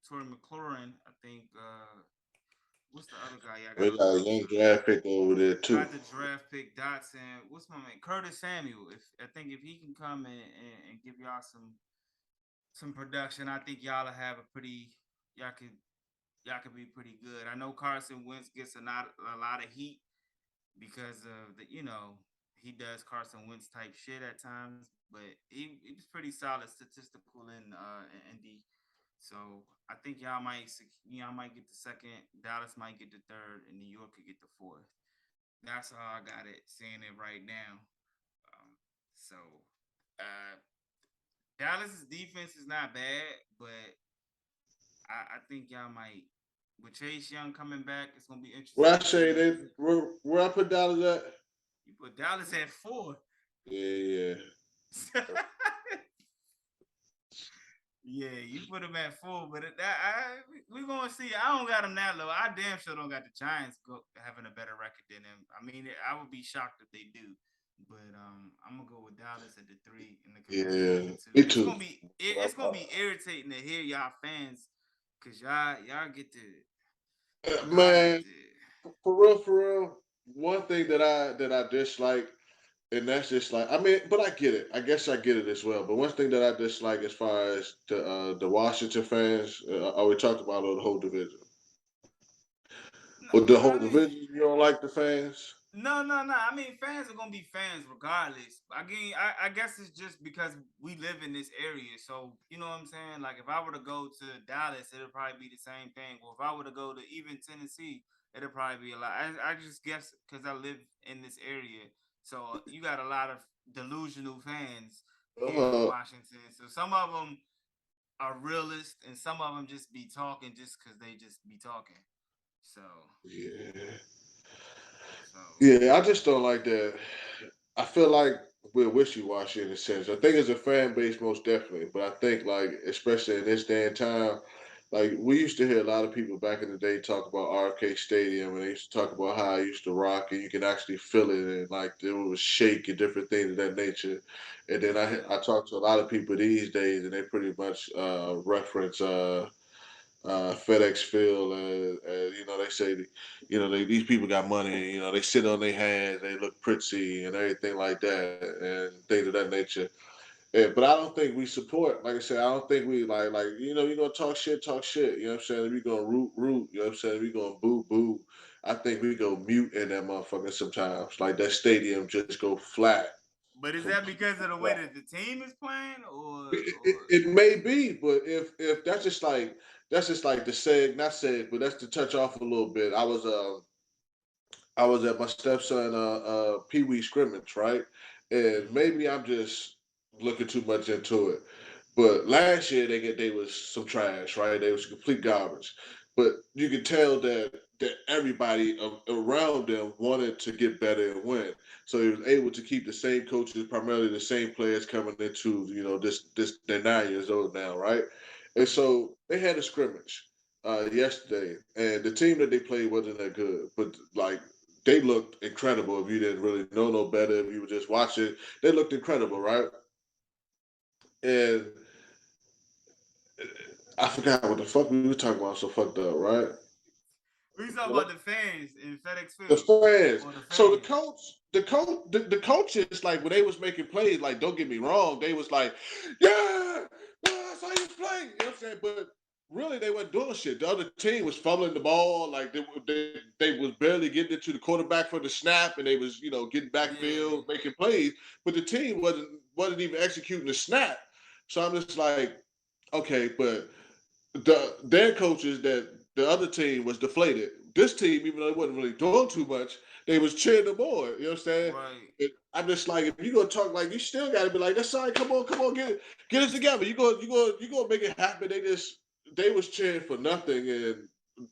Terry McLaurin. I think what's the other guy y'all We got on the got a young outside? draft pick over there too. Got the draft pick Dotson. What's my man? Curtis Samuel. If I think if he can come and give y'all some production, I think y'all could y'all could be pretty good. I know Carson Wentz gets a lot of heat because of he does Carson Wentz type shit at times, but he was pretty solid statistical in ND. So I think y'all might get the second, Dallas might get the third, and New York could get the fourth. That's how I got it, saying it right now. Um, so uh, Dallas's defense is not bad, but I think y'all might with Chase Young coming back, it's gonna be Where interesting I to say see. that where I put dollars at? You put Dallas at 4. Yeah, Yeah, you put them at 4, but we gonna see. I don't got them that low. I damn sure don't got the Giants having a better record than them. I mean, I would be shocked if they do. But I'm gonna go with Dallas at the 3 and the Commanders at Yeah, the 2. me It's too. gonna be it's gonna be irritating to hear y'all fans, cause y'all get to y'all get Man, to for real. One thing that I dislike, and that's just like, I mean, but I get it. I guess I get it as well. But one thing that I dislike as far as the Washington fans, are we talking about the whole division? no, Or the whole I mean division, you don't like the fans? no. I mean, fans are gonna be fans regardless. Again, I guess it's just because we live in this area. So you know what I'm saying. Like if I were to go to Dallas, it'll probably be the same thing. Or if I were to go to even Tennessee, it'll probably be a lot. I just guess because I live in this area, so you got a lot of delusional fans here in Uh, Washington. So some of them are realists, and some of them just be talking just because they just be talking. So yeah. so Yeah, I just don't like that. I feel like we're wishy washy in a sense. I think as a fan base, most definitely, but I think like especially in this day and time, like we used to hear a lot of people back in the day talk about RFK Stadium, and they used to talk about how it used to rock, and you can actually feel it, and like it would shake and different things of that nature. And then yeah. I talk to a lot of people these days, and they pretty much reference FedEx Field, you know, they say, you know, these people got money, you know, they sit on their hands, they look pretty and everything like that, and things of that nature. Yeah, but I don't think we support. Like I said, I don't think we like you know, you're gonna talk shit, talk shit. You know what I'm saying? If you're gonna root. You know what I'm saying? If you're gonna boo. I think we go mute in that motherfucker sometimes. Like that stadium just go flat, But is that completely because of the way flat. that the team is playing, It may be, but if that's just like the seg, not seg, but that's to touch off a little bit. I was at my stepson Pee Wee scrimmage, right? And mm-hmm. maybe I'm just looking too much into it. But last year they was some trash, right? They was complete garbage. But you could tell that everybody around them wanted to get better and win. So he was able to keep the same coaches, primarily the same players coming into, you know, this they're 9 years old now, right? And so they had a scrimmage yesterday, and the team that they played wasn't that good. But like they looked incredible if you didn't really know no better, if you were just watching, they looked incredible, right? And I forgot what the fuck we were talking about. So fucked up, right? We talking about the fans in FedEx The Field fans. or the So fans. the coaches, like when they was making plays, like don't get me wrong, they was like, yeah, that's how you play. You know what I'm saying? But really, they weren't doing shit. The other team was fumbling the ball, like they was barely getting it to the quarterback for the snap, and they was getting Yeah, backfield, making plays, but the team wasn't even executing the snap. So I'm just like, okay, but their coaches that the other team was deflated. This team, even though they wasn't really doing too much, they was cheering them on. You know what I'm saying? right. I'm just like, if you gonna talk like, you still gotta be like, that's all right. Come on, get us together. You gonna make it happen. They was cheering for nothing, and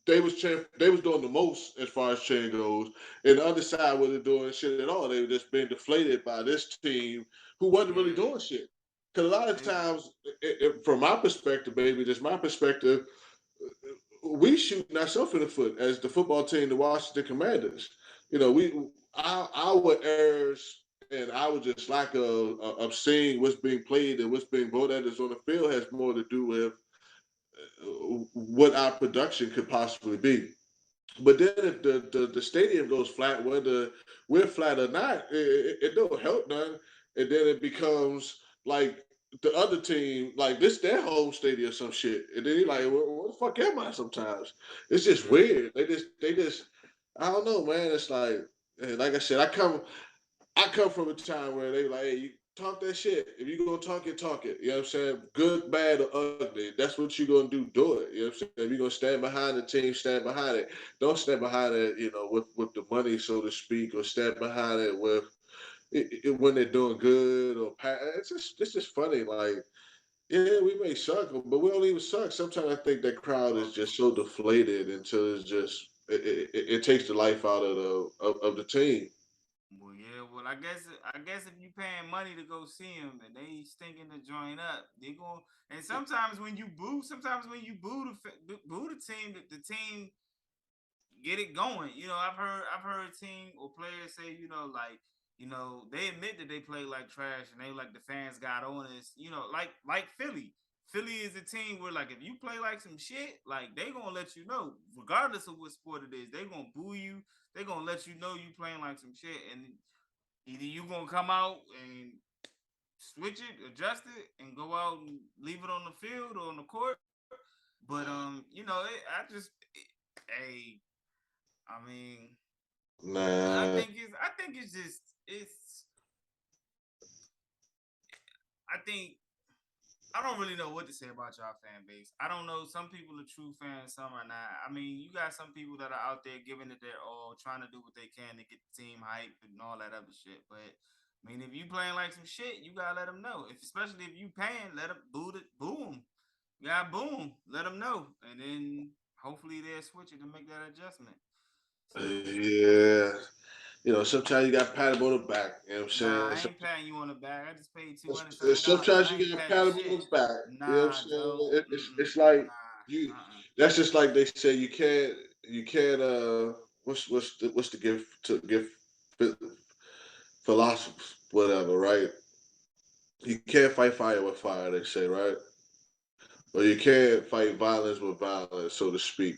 they was doing the most as far as cheering goes. And the other side wasn't doing shit at all. They were just being deflated by this team who wasn't really Yeah, doing shit. Because a lot of they times, from my perspective, baby, just my perspective, we shooting ourselves in the foot as the football team, the Washington Commanders. You know, our errors and our just lack of seeing what's being played and what's being brought at us on the field has more to do with what our production could possibly be. But then if the stadium goes flat, whether we're flat or not, it don't help none. And then it becomes like the other team, like this their home stadium or some shit. And then you're like, yeah, what the fuck am I sometimes? It's just yeah. weird. They just I don't know, man. It's like I said, I come from a time where they like, hey, you talk that shit. If you gonna talk it, talk it. You know what I'm saying? Good, bad, or ugly. That's what you're gonna do it. You know what I'm saying? If you're gonna stand behind the team, stand behind it. Don't stand behind it, with the money, so to speak, or stand behind it with when they're doing good it's just funny. Like, yeah, we may suck, but we don't even suck. Sometimes I think that crowd is Well, just so deflated until it takes the life out of the team. well, yeah. Well, I guess if you paying money to go see them and they stinking to join up, they going. And sometimes when you boo the team, the team get it going. I've heard a team or players say, like, they admit that they play like trash, and they like the fans got on us. Like Philly. Philly is a team where like if you play like some shit, like they gonna let you know, regardless of what sport it is, they gonna boo you. They gonna let you know you playing like some shit, and either you gonna come out and switch it, adjust it, and go out and leave it on the field or on the court. But hey, I mean, Nah, I think it's just it's I think I don't really know what to say about y'all fan base. I don't know. Some people are true fans, some are not. I mean, you got some people that are out there giving it their all, trying to do what they can to get the team hyped and all that other shit. But I mean, if you playing like some shit, you gotta let them know. Especially if you paying, let them boo them. You gotta boo them, let them know, and then hopefully they'll switch it to make that adjustment. So yeah. Sometimes you got pat him on the back. You know what I'm nah, saying? I ain't patting you on the back. I just paid $200 something. Sometimes I you ain't got patting pat him on shit. the back. You know what I'm Nah, saying? Joe. It's like Nah. you. That's just like they say you can't. What's the gift to give philosophers whatever, right? You can't fight fire with fire. They say, right? Or you can't fight violence with violence, so to speak.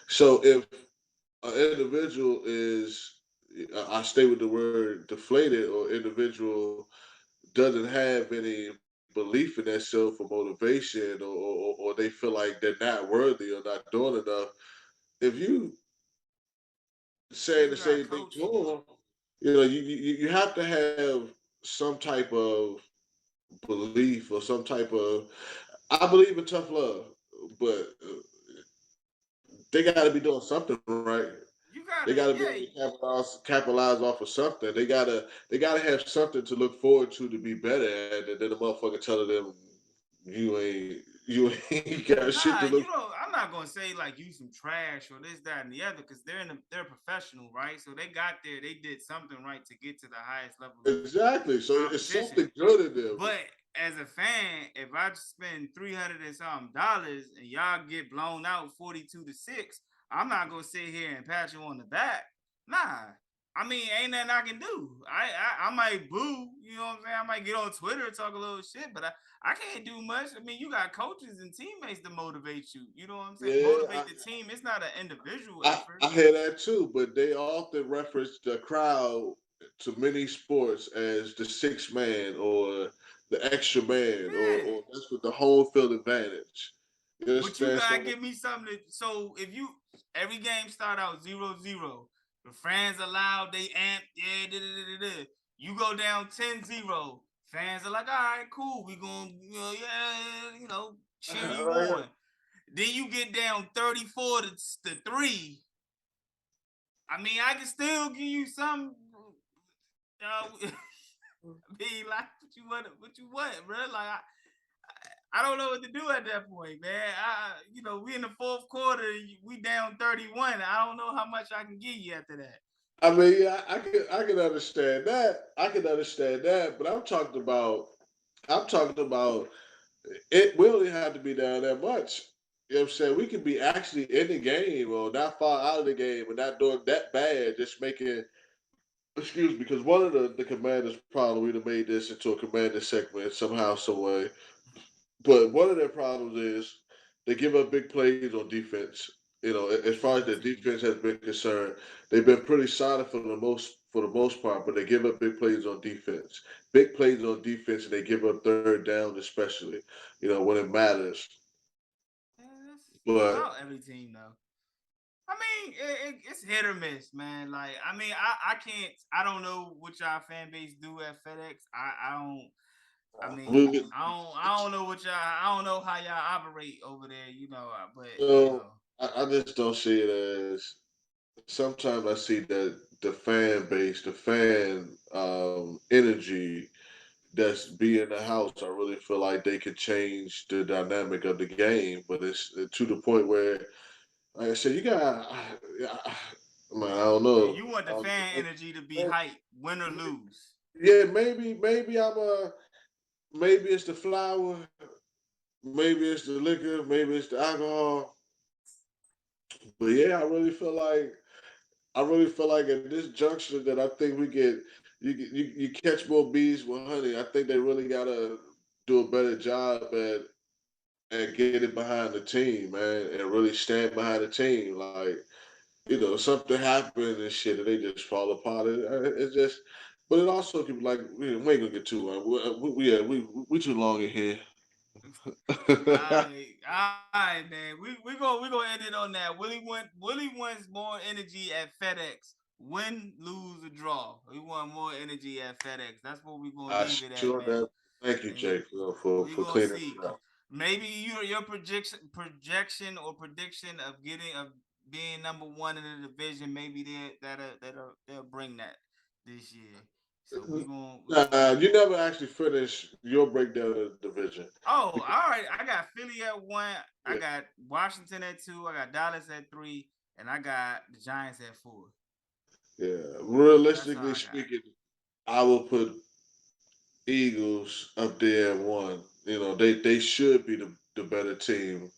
So if an individual is, I stay with the word deflated, or individual doesn't have any belief in themselves for motivation, or they feel like they're not worthy or not doing enough. If you Cause say you the got same thing coach to for it. them, you have to have some type of belief or some type of. I believe in tough love, but they got to be doing something right. You They gotta, got to be able yeah. to capitalize off of something. They gotta have something to look forward to be better at, and then the motherfucker telling them you ain't got shit Nah, to look. I'm not gonna say like you some trash or this, that, and the other, because they're professional, right? So they got there, they did something right to get to the highest level of Exactly. So it's competition. something good in them. But as a fan, if I spend $300 and y'all get blown out 42-6, I'm not gonna sit here and pat you on the back. Nah. I mean, ain't nothing I can do. I might boo, you know what I'm saying? I might get on Twitter and talk a little shit, but I can't do much. I mean, you got coaches and teammates to motivate you. You know what I'm saying? Yeah, Motivate the team. It's not an individual I, effort. I hear that too, but they often reference the crowd to many sports as the sixth man or the extra man, Yeah. or that's with the home field advantage. You But you understand? gotta So give me something to, so if you every game start out 0-0, the fans are loud, they amp, yeah, da, da, da, da. You go down 10-0, fans are like, all right, cool, we gonna yeah, cheer you on. Then you get down 34-3. I mean, I can still give you some be like what you want, bro. Like I don't know what to do at that point, man. We in the fourth quarter, we down 31. I don't know how much I can give you after that. I mean, yeah, I can understand that. I can understand that, but I'm talking about it. We only have to be down that much. You know what I'm saying? We can be actually in the game or not far out of the game and not doing that bad, just making excuse me, because one of the commanders probably would have made this into a commander segment somehow, some way. But one of their problems is they give up big plays on defense. As Yeah, far as every the team. defense has been concerned, they've been pretty solid for the most part, but they give up big plays on defense. Big plays on defense, and they give up third down, especially when it matters. Yeah, that's But about every team though. I mean, it's hit or miss, man. Like, I mean, I can't. I don't know what y'all fan base do at FedEx. I don't. I mean, we, I don't know what y'all. I don't know how y'all operate over there. But I just don't see it as. Sometimes I see that the fan base, the fan energy that's be in the house, I really feel like they could change the dynamic of the game. But it's to the point where, like I said, you got, man, I don't yeah, know. you want the fan energy to be hype, win or lose. Yeah, maybe it's the flour, maybe it's the liquor, maybe it's the alcohol. But yeah, I really feel like at this juncture that I think we get. you catch more bees with honey. I think they really gotta do a better job at getting behind the team, man, and really stand behind the team. Like, something happened and shit, and they just fall apart. It's just, but it also could be like we ain't gonna get too long. We too long in here. Alright, man. We gonna end it on that. Willie wants more energy at FedEx. Win, lose, or draw. We want more energy at FedEx. That's what we gonna I leave it at, sure man. that. Thank you, And Jake, for we for gonna cleaning see. it up. Maybe your projection or prediction of being number one in the division. Maybe they'll bring that this year. So we gonna Nah, you never actually finished your breakdown of the division. Oh, Because, all right. I got Philly at one. I yeah, got Washington at two. I got Dallas at three, and I got the Giants at four. yeah. That's all Realistically I got. speaking, I will put Eagles up there at one. They should be the better team.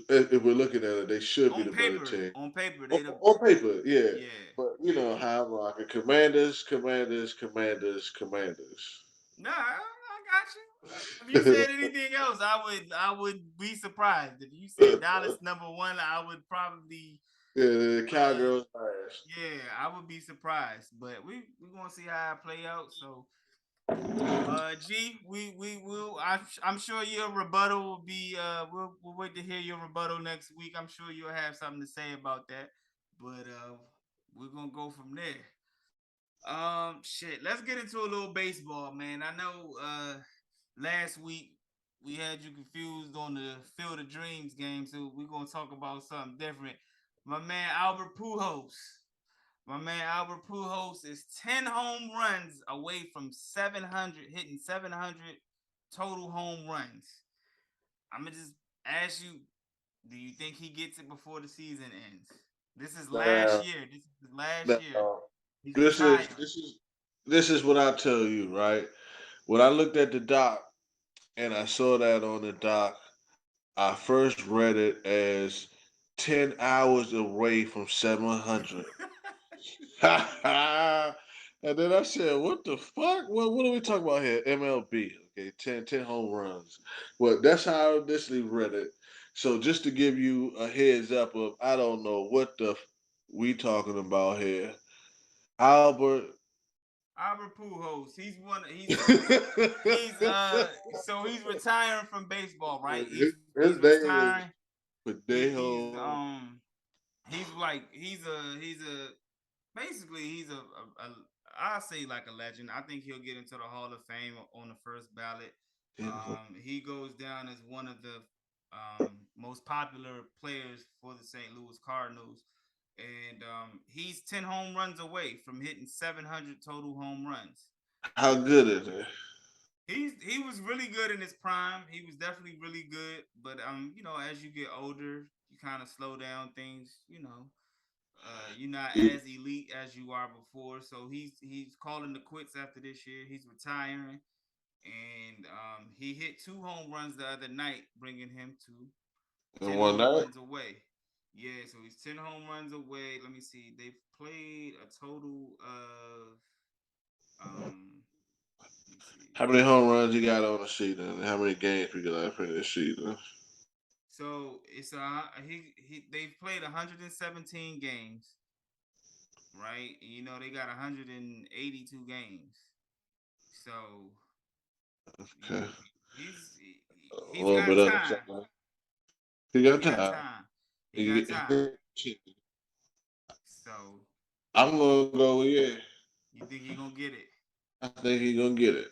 If we're looking at it, they should be the better team. On paper, On, they the on paper, yeah. yeah. But how I'm rocking. Commanders, Commanders, Commanders, Commanders. Nah, I got you. If you said anything else, I would be surprised. If you said Dallas number one, I would probably Yeah, the uh Cowgirls last. yeah, I would be surprised. But we gonna see how it play out. So G, we will. I'm sure your rebuttal will be. We'll wait to hear your rebuttal next week. I'm sure you'll have something to say about that. But we're gonna go from there. Shit. Let's get into a little baseball, man. I know. Last week we had you confused on the Field of Dreams game, so we're gonna talk about something different. My man Albert Pujols. My man Albert Pujols is 10 home runs away from 700, hitting 700 total home runs. I'm going to just ask you, do you think he gets it before the season ends? This is last Now, year. This is last year. now, He's this is retiring. this is this is what I tell you, right? When I looked at the doc and I saw that on the doc, I first read it as 10 hours away from 700. And then I said, what the fuck? What are we talking about here? MLB. Okay, 10 home runs. Well, that's how I initially read it. So just to give you a heads up of, I don't know what we talking about here. Albert. Albert Pujols. He's one. He's So he's retiring from baseball, right? He's His name retiring. is He, he's Padejo. um he's like he's a basically he's a I say like a legend. I think he'll get into the Hall of Fame on the first ballot. He goes down as one of the most popular players for the St. Louis Cardinals, and he's 10 home runs away from hitting 700 total home runs. How good is it? He was really good in his prime. He was definitely really good, but as you get older, you kind of slow down things. You're not as elite as you are before. So he's calling the quits after this year. He's retiring, and he hit 2 home runs the other night, bringing him to In 10 one home night? runs away. Yeah, so he's 10 home runs away. Let me see. They've played a total of let me see. How many home runs he got on the season? And how many games we got for this season? So it's they've played 117 games, right? They got 182 games. So Okay. he's A he's little bit got of time. something. He He got got time. time. He got time. So I'm gonna go, yeah. you think he gonna get it? I think he's gonna get it.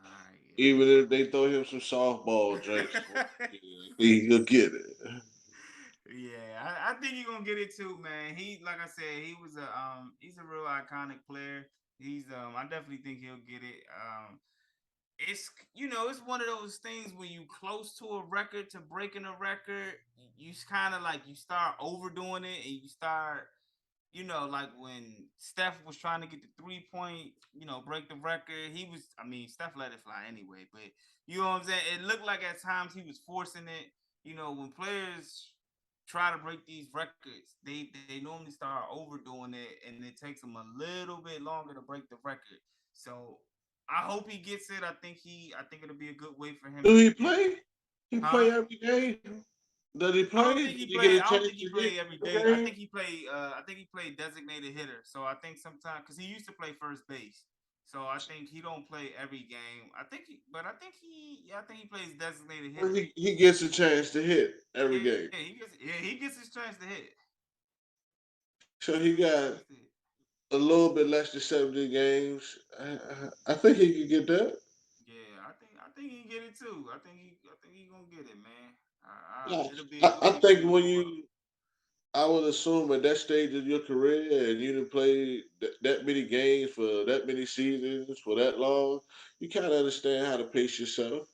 All Even if they throw him some softball drinks, right, he gonna get it. yeah, I think he's gonna get it too, man. Like I said, he's a real iconic player. I definitely think he'll get it. It's one of those things when you close to a record to breaking a record, you kind of like you start overdoing it and you start like when Steph was trying to get the 3 point, break the record. Steph let it fly anyway, but you know what I'm saying? It looked like at times he was forcing it. When players try to break these records, they normally start overdoing it, and it takes them a little bit longer to break the record. So I hope he gets it. I think it'll be a good way for him Do to he get it. play? He Huh? play every game? Does he I don't play? think Did he he get played. a I don't chance think he to hit played every every day. game? I think he played designated hitter. So I think sometimes because he used to play first base. So I think he don't play every game. I think he, yeah, I think he plays designated Well, hitter. he gets a chance to hit every game. Yeah, he gets his chance to hit. So he He gets his got chance to hit. a little bit less than 70 games. I think he can get that. Yeah, I think he get it too. I think he gonna get it, man. Yeah. It'll be a good I way for think him to when go out. you, I would assume at that stage of your career and you didn't play that many games for that many seasons for that long, you kind of understand how to pace yourself.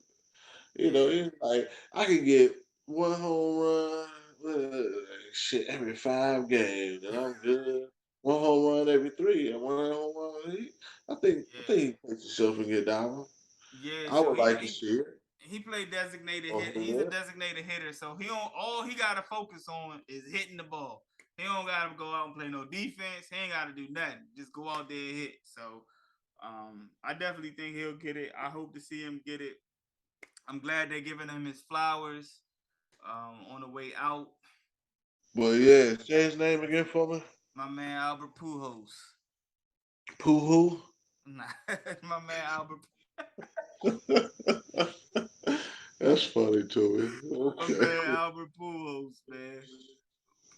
You know, Yeah, it's like I could get one home run, shit, every 5 games, and I'm good. One home run every three, and one home run. I think yeah, he puts himself and get down. yeah. I So would like to see it. he played designated hit. He's a Uh-huh. designated hitter, so he don't. All he got to focus on is hitting the ball. He don't got to go out and play no defense. He ain't got to do nothing. Just go out there and hit. So, I definitely think he'll get it. I hope to see him get it. I'm glad they're giving him his flowers on the way out. But That's yeah, say his name again for me. my man Albert Pujols. Pooh. Nah, my man Albert. That's funny to me. My Okay. man Albert Pujols, man.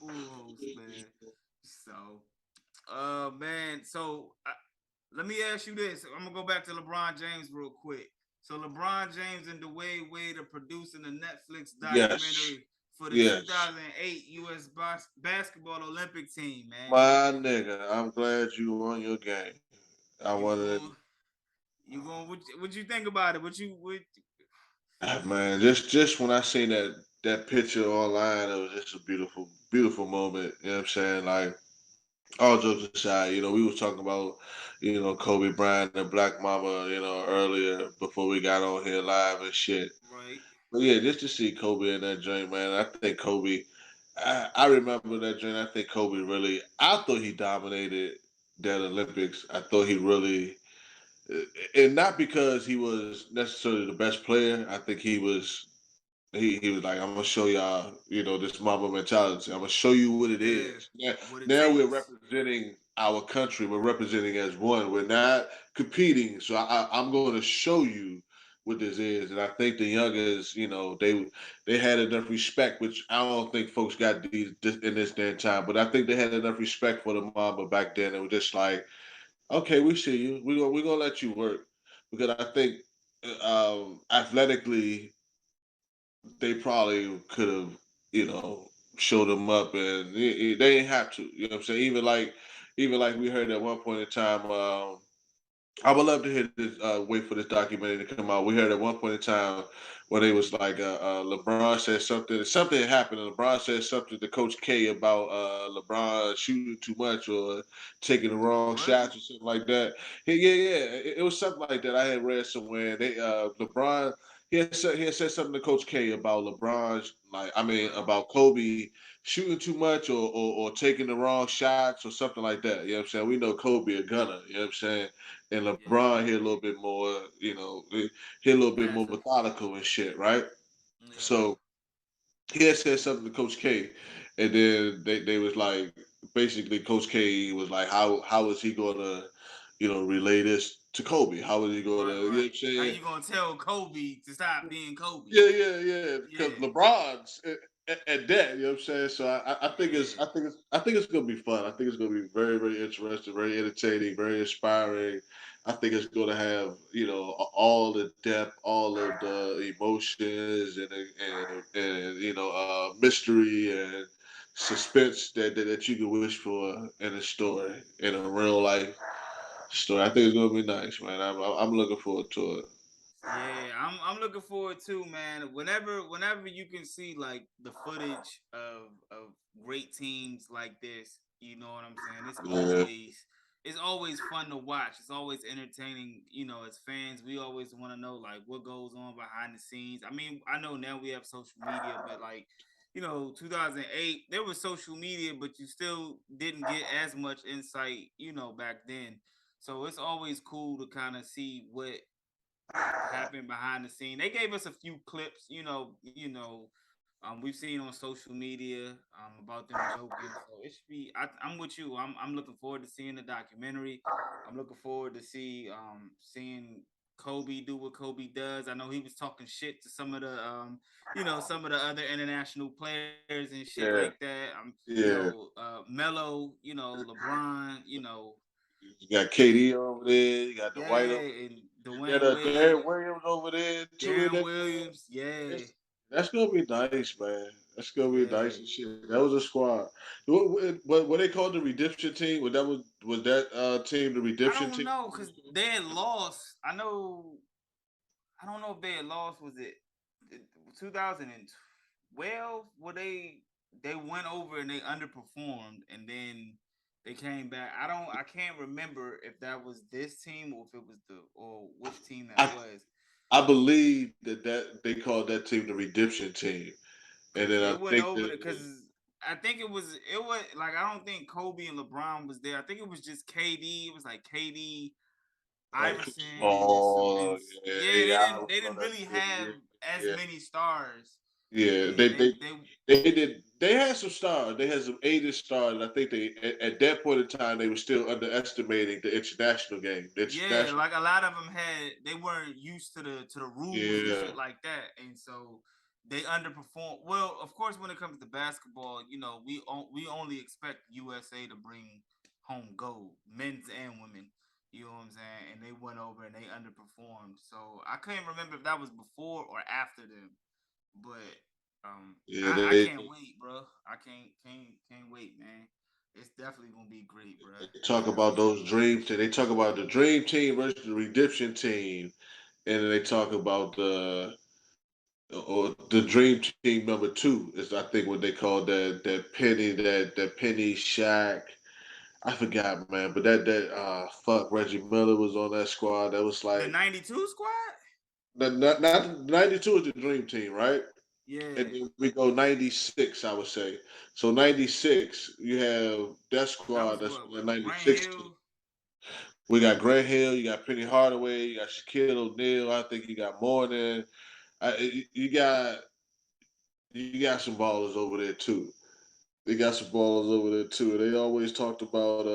Pujols, man. So, man. So let me ask you this. I'm gonna go back to LeBron James real quick. So LeBron James and Dwayne Wade are producing a Netflix Yes. documentary for the Yes. 2008 U.S. basketball Olympic team. Man, My nigga, I'm glad you won your game. I you wanted going you going what you think about it? What Man, just when I seen that picture online, it was just a beautiful moment. You know what I'm saying? Like all jokes aside, we was talking about Kobe Bryant and Black Mama, earlier before we got on here live and shit. right? But yeah, just to see Kobe in that joint, man. I think Kobe. I remember that joint. I think Kobe really. I thought he dominated that Olympics. I thought he really and not because he was necessarily the best player. I think he was like, I'm gonna show y'all, this Mamba mentality. I'm gonna show you what it Yeah, is. Now, what it now we're takes. representing our country. We're representing as one. We're not competing. So I'm going to show you what this is. And I think the youngers, they had enough respect, which I don't think folks got this in this day and time. But I think they had enough respect for the Mamba back then. It was just like, okay, we see you. We're gonna let you work because I think athletically they probably could have, showed them up, and they didn't have to. You know what I'm saying? Even like we heard at one point in time. I would love to hear this. Wait for this documentary to come out. We heard at one point in time when it was like LeBron said something. Something happened, and LeBron said something to Coach K about LeBron shooting too much or taking the wrong Was shots it? or something like that. Yeah. It was something like that. I had read somewhere. They LeBron. He had said something to Coach K about LeBron's Right. about Kobe shooting too much or taking the wrong shots or something like that. You know what I'm saying? We know Kobe a gunner. You know what I'm saying? And Yeah. LeBron here a little bit more, he a little bit more Passive. methodical and shit, right? Yeah. So he had said something to Coach K, and then they was like, basically, Coach K was like, how is he gonna, relay this to Kobe? How is he gonna, Right, you know what right. I'm How saying? you gonna tell Kobe to stop being Kobe? Yeah. Because Yeah. LeBron's at that, you know what I'm saying. So I think it's Yeah. gonna be fun. I think it's gonna be very very interesting, very entertaining, very inspiring. I think it's gonna have all the depth, all of the emotions, and mystery and suspense that you could wish for in a story, in a real life story. I think it's gonna be nice, man. I'm looking forward to it. Yeah, I'm looking forward to, man. Whenever you can see like the footage of great teams like this, you know what I'm saying? Yeah. It's always fun to watch. It's always entertaining, as fans. We always want to know like what goes on behind the scenes. I mean, I know now we have social media, but like 2008, there was social media, but you still didn't get as much insight, back then. So it's always cool to kind of see what happened behind the scene. They gave us a few clips, we've seen on social media about them joking. So it should be. I'm with you. I'm looking forward to seeing the documentary. I'm looking forward to seeing Kobe do what Kobe does. I know he was talking shit to some of the other international players and shit like Yeah, that. yeah. Melo, LeBron, You got and KD over there. You got the yeah, White over and there. You Dwayne got Wade, Darren Williams over there too in Darren that. Williams, yeah, That's gonna be nice, man. That's gonna be yeah. nice and shit. That was a squad. What they called the redemption team? Was that team the I redemption don't team? know because they had lost. I don't know if they had lost. Was it 2012 where they went over and they underperformed and then they came back. I can't remember if that was this team or if it was or which team that I was. I believe that they called that team the redemption team, and Cause then they I went think over that the cause I think it was like I don't think Kobe and LeBron was there. I think it was just KD. It was like KD, Iverson, and some oh and yeah, yeah, yeah, I they was on didn't that really team. have as Yeah, many stars. yeah. And They did. They had some stars. They had some A stars. And I think at that point in time they were still underestimating the international game. The yeah, international. like a lot of them they weren't used to the rules and Yeah, shit like that, and so they underperform. Well, of course, when it comes to basketball, we only expect USA to bring home gold, men's and women. You know what I'm saying? And they went over and they underperformed. So I couldn't remember if that was before or after them, but yeah. I can't wait, bro. I can't wait, man. It's definitely gonna be great, bro. They It's talk about definitely those gonna be dream great. team. They talk about the dream team versus the redemption team, and then they talk about the dream team number two is I think what they call that Penny Shack. I forgot, man, but that fuck Reggie Miller was on that squad. That was The like '92 squad? not 92 is the dream team, right? And Yeah, then we go 96, I would say. So 96, you have that that squad was that's what on the Grant 96 team. Hill. We got Grant Hill, you got Penny Hardaway, you got Shaquille O'Neal. I think you got more than you got some ballers over there too. They got some ballers over there too. They always talked about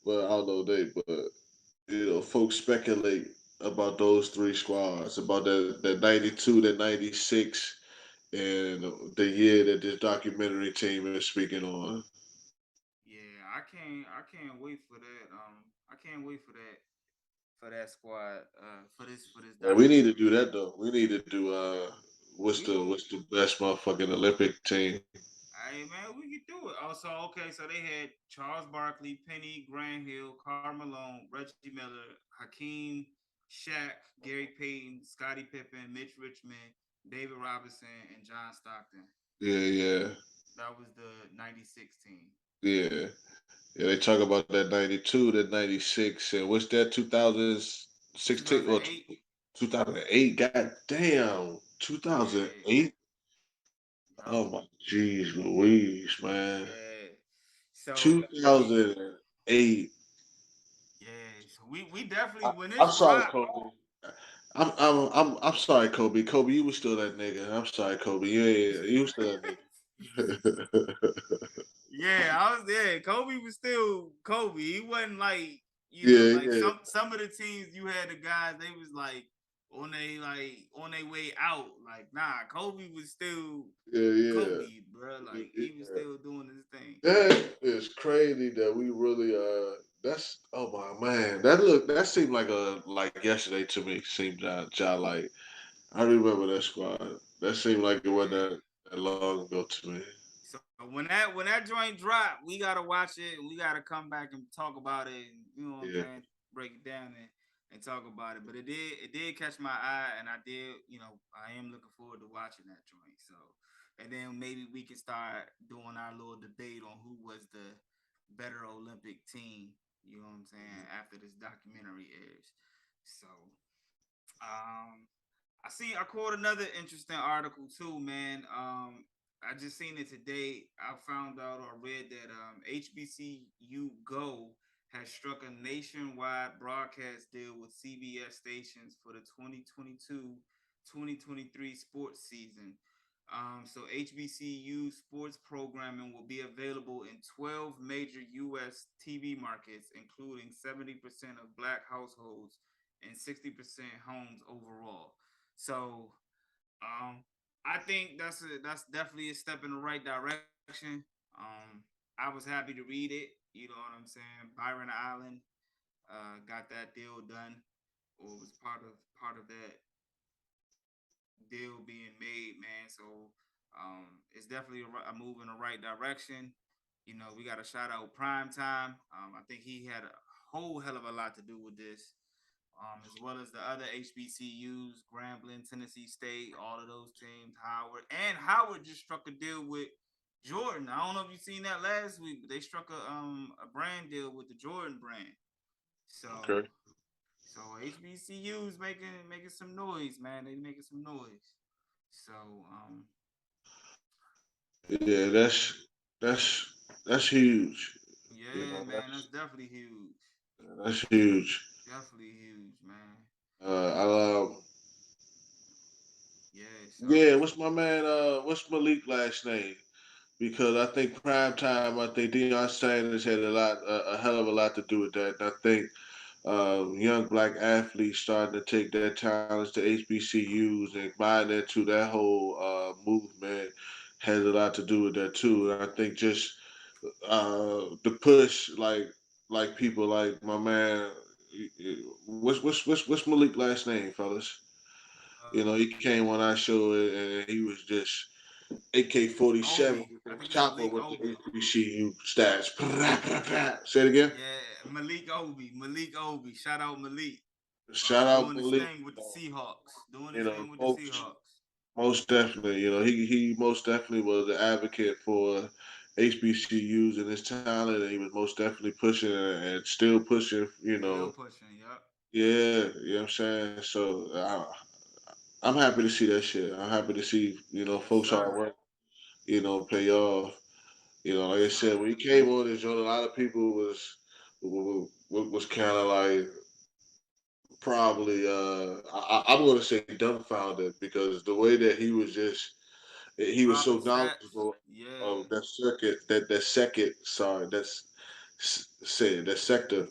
well, I don't know but folks speculate about those three squads, about that 92, that 96, and the year that this documentary team is speaking on. Yeah, I can't wait for that. I can't wait for that squad. For this Yeah, we need to documentary. do that though. We need to do what's We the gon' what's the best motherfucking Olympic team? Hey man, we can do it. Also, okay, so they had Charles Barkley, Penny, Grant Hill, Karl Malone, Reggie Miller, Hakeem, Shaq, Gary Payton, Scottie Pippen, Mitch Richmond, David Robinson, and John Stockton. Yeah, yeah, That was the '96 team. yeah. Yeah, they talk about that 92, that 96, and what's that 2016 or 2008. 2008? God damn, Yeah. 2008. Yup. Oh my jeez Louise, man. Yeah. So we 2008. yeah. So we definitely I, when this I'm sorry, drop. Kobe. I'm sorry, Kobe. Kobe, you was still that nigga. I'm sorry, Kobe. You was still that nigga. Yeah, I was there. Kobe was still Kobe. He wasn't like, Yeah, like yeah, some of the teams you had the guys, they was on their way out. Like, nah, Kobe was still yeah, yeah. Kobe, bro. Like he was Yeah. still doing his thing. That is crazy that we really that's oh my man. That seemed like yesterday to me. Seemed like I remember that squad. That seemed like it wasn't Yeah. that long ago to me. So when that joint drop, we gotta watch it and we gotta come back and talk about it and you know what I'm Yeah. saying, break it down and talk about it. But it did catch my eye and I am looking forward to watching that joint. So and then maybe we can start doing our little debate on who was the better Olympic team, you know what I'm saying, after this documentary airs. So um I caught another interesting article too, man. I just seen it today. I found out or read that HBCU Go has struck a nationwide broadcast deal with CBS stations for the 2022-2023 sports season. So HBCU sports programming will be available in 12 major U.S. TV markets, including 70% of Black households and 60% homes overall. So um, I think that's definitely a step in the right direction. I was happy to read it. You know what I'm saying? Byron Island got that deal done, or was part of that deal being made, man. So it's definitely a move in the right direction. You know, we got to shout out Prime Time. I think he had a whole hell of a lot to do with this, as well as the other HBCUs, Grambling, Tennessee State, all of those teams, Howard. And Howard just struck a deal with Jordan. I don't know if you seen that last week, but they struck a brand deal with the Jordan brand. So Okay. so HBCUs making some noise, man. They making some noise. So Yeah, that's huge. You yeah, know, man, that's definitely huge. that's huge. Definitely huge, man. I Yeah, so yeah. What's my man? What's Malik last name? Because I think prime time. I think Deion Sanders had a hell of a lot to do with that. And I think young black athletes starting to take their talents to HBCUs and buying into that whole movement has a lot to do with that too. And I think just the push, like people like my man, what's Malik last name, fellas? You know, he uh, came on our show and he was just AK-47 Obi. I think it's chopper Malik with the Obi. HBCU stats. Say it again. Yeah, Malik Obi. Malik Obi. Shout out Malik. Shout out Doing his Malik. thing with the Seahawks. Doing You his know, thing with the folks. Seahawks. Most definitely, you know, he most definitely was an advocate for HBCUs and his talent, and he was most definitely pushing and still pushing. You Still know, pushing. Yep. yeah, you know what I'm saying. So I'm happy to see that shit. I'm happy to see Yes, folks hard sir. work pay off. Like Yes, I said, sir. when he came on this joint, a lot of people was kind of like probably I'm going to say dumbfounded because the way that he was so Dropping stats. knowledgeable Yeah. of that circuit, that second, sorry, say that sector.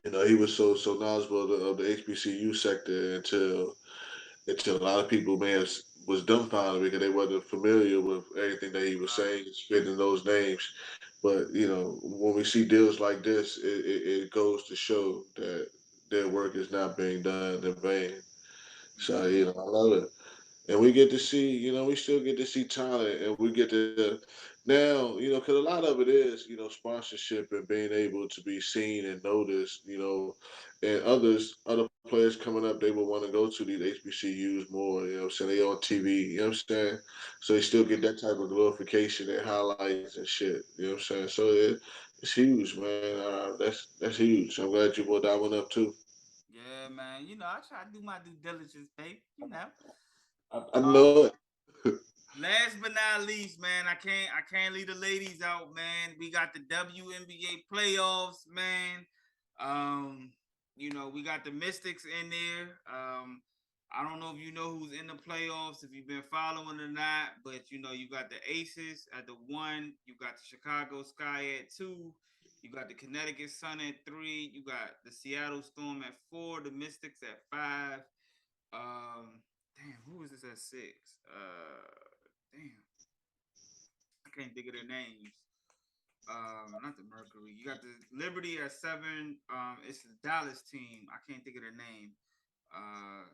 He was so knowledgeable of the HBCU sector until a lot of people was dumbfounded because they wasn't familiar with everything that he was Right. saying, spitting those names. But when we see deals like this, it goes to show that their work is not being done in vain. So Yeah. I love it. And we get to see, we still get to see talent, and we get to now, because a lot of it is, sponsorship and being able to be seen and noticed, and other players coming up, they will want to go to these HBCUs more, what I'm saying? They on TV, you know what I'm saying? So they still get that type of glorification and highlights and shit, you know what I'm saying? So it's huge, man. That's huge. I'm glad you brought that one up too. Yeah, man. You know, I try to do my due diligence, babe. You know. I know Um, it. Last but not least, man, I can't leave the ladies out, man. We got the WNBA playoffs, man. Um, we got the Mystics in there. I don't know if you know who's in the playoffs, if you've been following or not, but you got the Aces at the 1, you got the Chicago Sky at 2, you got the Connecticut Sun at 3, you got the Seattle Storm at 4, the Mystics at 5. Damn, who is this at 6? Damn, I can't think of their names. Not the Mercury. You got the Liberty at 7. It's the Dallas team. I can't think of their name. Uh,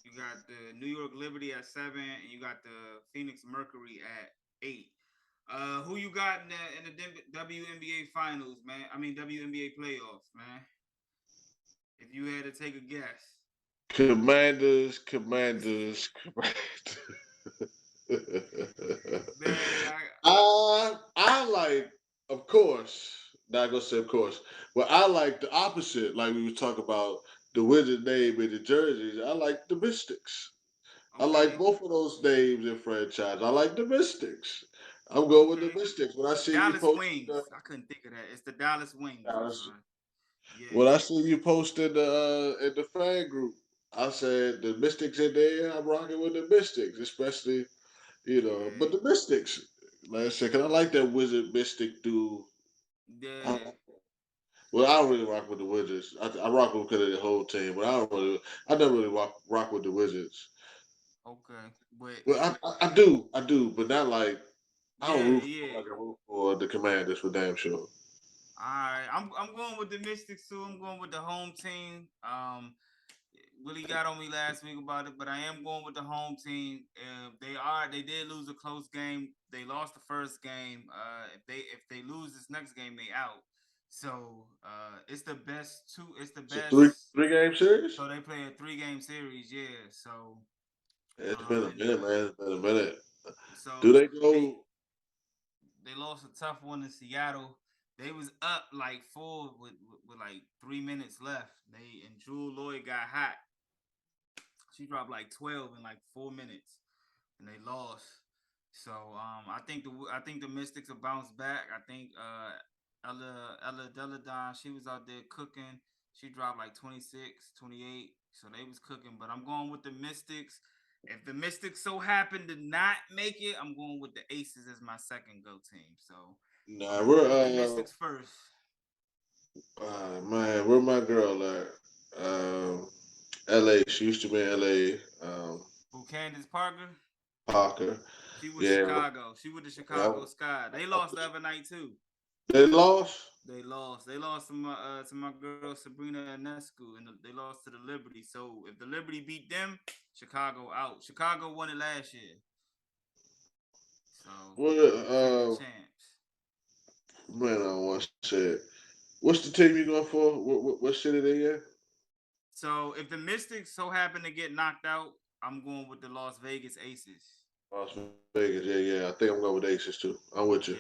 you got the New York Liberty at 7, and you got the Phoenix Mercury at 8. Who you got in the WNBA finals, man? I mean WNBA playoffs, man. If you had to take a guess, Commanders. man. I like, of course, not gonna say of course, but I like the opposite. Like we was talking about the Wizard name and the jerseys. I like the Mystics. I like Okay. both of those names in franchise. I like the Mystics. I'm going with the Okay. Mystics. When I see you Dallas posted Wings. I couldn't think of that. It's the Dallas Wings. I'm Dallas, sorry. when Yeah. I see you posted in the fan group, I said the Mystics in there. I'm rocking with the Mystics, especially But Yeah. the Mystics, like I said, 'cause I like that Wizard Mystic dude. I, Yeah. well, I don't really rock with the Wizards. I rock with because of the whole team, but I never really rock with the Wizards. Okay. But Well, I do, but not like I don't yeah, root for yeah. like I root for the Commanders for damn sure. All right. I'm going with the Mystics too. I'm going with the home team. Willie got on me last week about it, but I am going with the home team. They did lose a close game. They lost the first game. If they lose this next game, they out. So it's the best two. It's the It's a three best. three game series. So they play a 3-game series. Yeah. So It's been a and minute, man. It's been a minute. Do so they they go? they lost a tough one in Seattle. They was up like four with like 3 minutes left. And Drew Lloyd got hot. She dropped like 12 in like 4 minutes, and they lost. So I think the Mystics will bounce back. I think Ella Deladon, she was out there cooking. She dropped like 26, 28. So they was cooking. But I'm going with the Mystics. If the Mystics so happen to not make it, I'm going with the Aces as my second go team. So Nah, I'm we're going with the Mystics first. man, where my girl at? L.A. She used to be in L.A. Who, Candace Parker? Parker. She was Yeah, Chicago. She with the yeah. Chicago Sky. They lost the other night too. They lost. They lost. They lost to my girl Sabrina Ionescu, and they lost to the Liberty. So if the Liberty beat them, Chicago out. Chicago won it last year, so What? they defending champs. Man, I want to say it. What's the team you going for? What city they in? So if the Mystics so happen to get knocked out, I'm going with the Las Vegas Aces. Las Vegas. Yeah, yeah. I think I'm going with Aces too. I'm with you.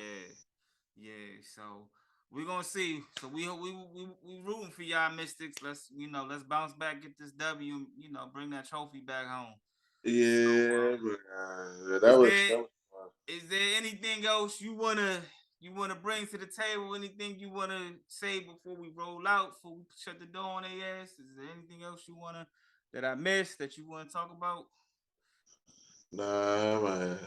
Yeah, yeah. So we're gonna see. So we rooting for y'all Mystics. Let's bounce back, get this W. Bring that trophy back home. So Yeah, man. Yeah, is there that was fun. is there anything else you wanna bring to the table? Anything you wanna say before we roll out? Before we shut the door on their ass? Is there anything else that I missed that you wanna talk about? Nah, man.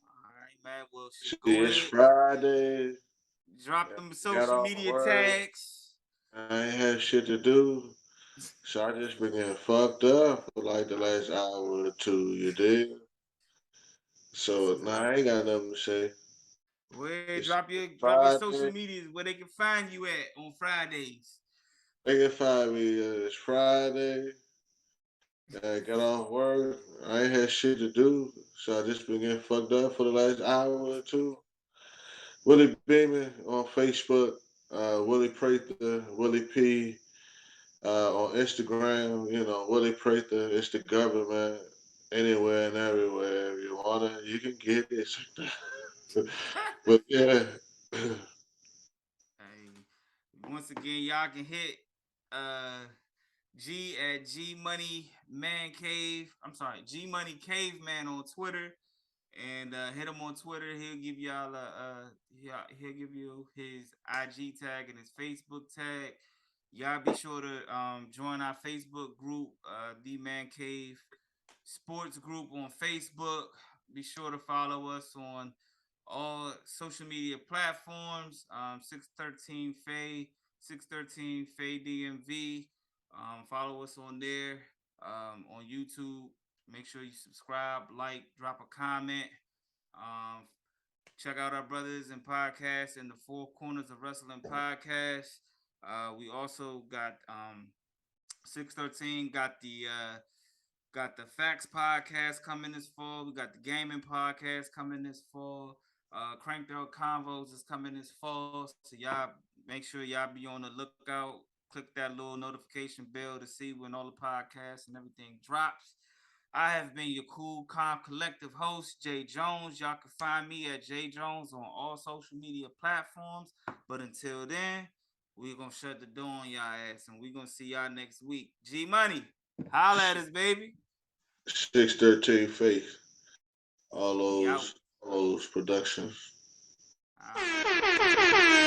All right, man. Well, shit, See, go it's ahead. Friday. Drop them Got social off media work. tags. I ain't had shit to do. So I just been getting fucked up for like the last hour or two, you dig? So, nah, I ain't got nothing to say. Go ahead, It's drop your social Friday. medias where they can find you at on Fridays. They can find me. It's Friday. I got off work. I ain't had shit to do. So I just been getting fucked up for the last hour or two. Willie Beeman on Facebook. Willie Prather, Willie P. On Instagram, Willie Prather. It's the government. Anywhere and everywhere. If you want it, you can get it. But yeah. Hey, once again, y'all can hit uh G at G Money Man Cave. I'm sorry, G Money Caveman on Twitter, and hit him on Twitter. He'll give y'all he'll give you his IG tag and his Facebook tag. Y'all be sure to join our Facebook group, The Man Cave Sports Group on Facebook. Be sure to follow us on all social media platforms. 613 Faye, 613 Faye DMV. Follow us on there, on YouTube. Make sure you subscribe, like, drop a comment. Um, Check out our brothers and podcasts in the Four Corners of Wrestling podcast. We also got 613 got the Facts podcast coming this fall. We got the Gaming podcast coming this fall. Cranked Out Convos is coming this fall. So y'all make sure y'all be on the lookout. Click that little notification bell to see when all the podcasts and everything drops. I have been your cool, calm, collective host, Jae Jones. Y'all can find me at Jae Jones on all social media platforms. But until then, we're going to shut the door on y'all ass and we're going to see y'all next week. G Money, holla at us, baby. 613 Faye. All We out. those productions. All right.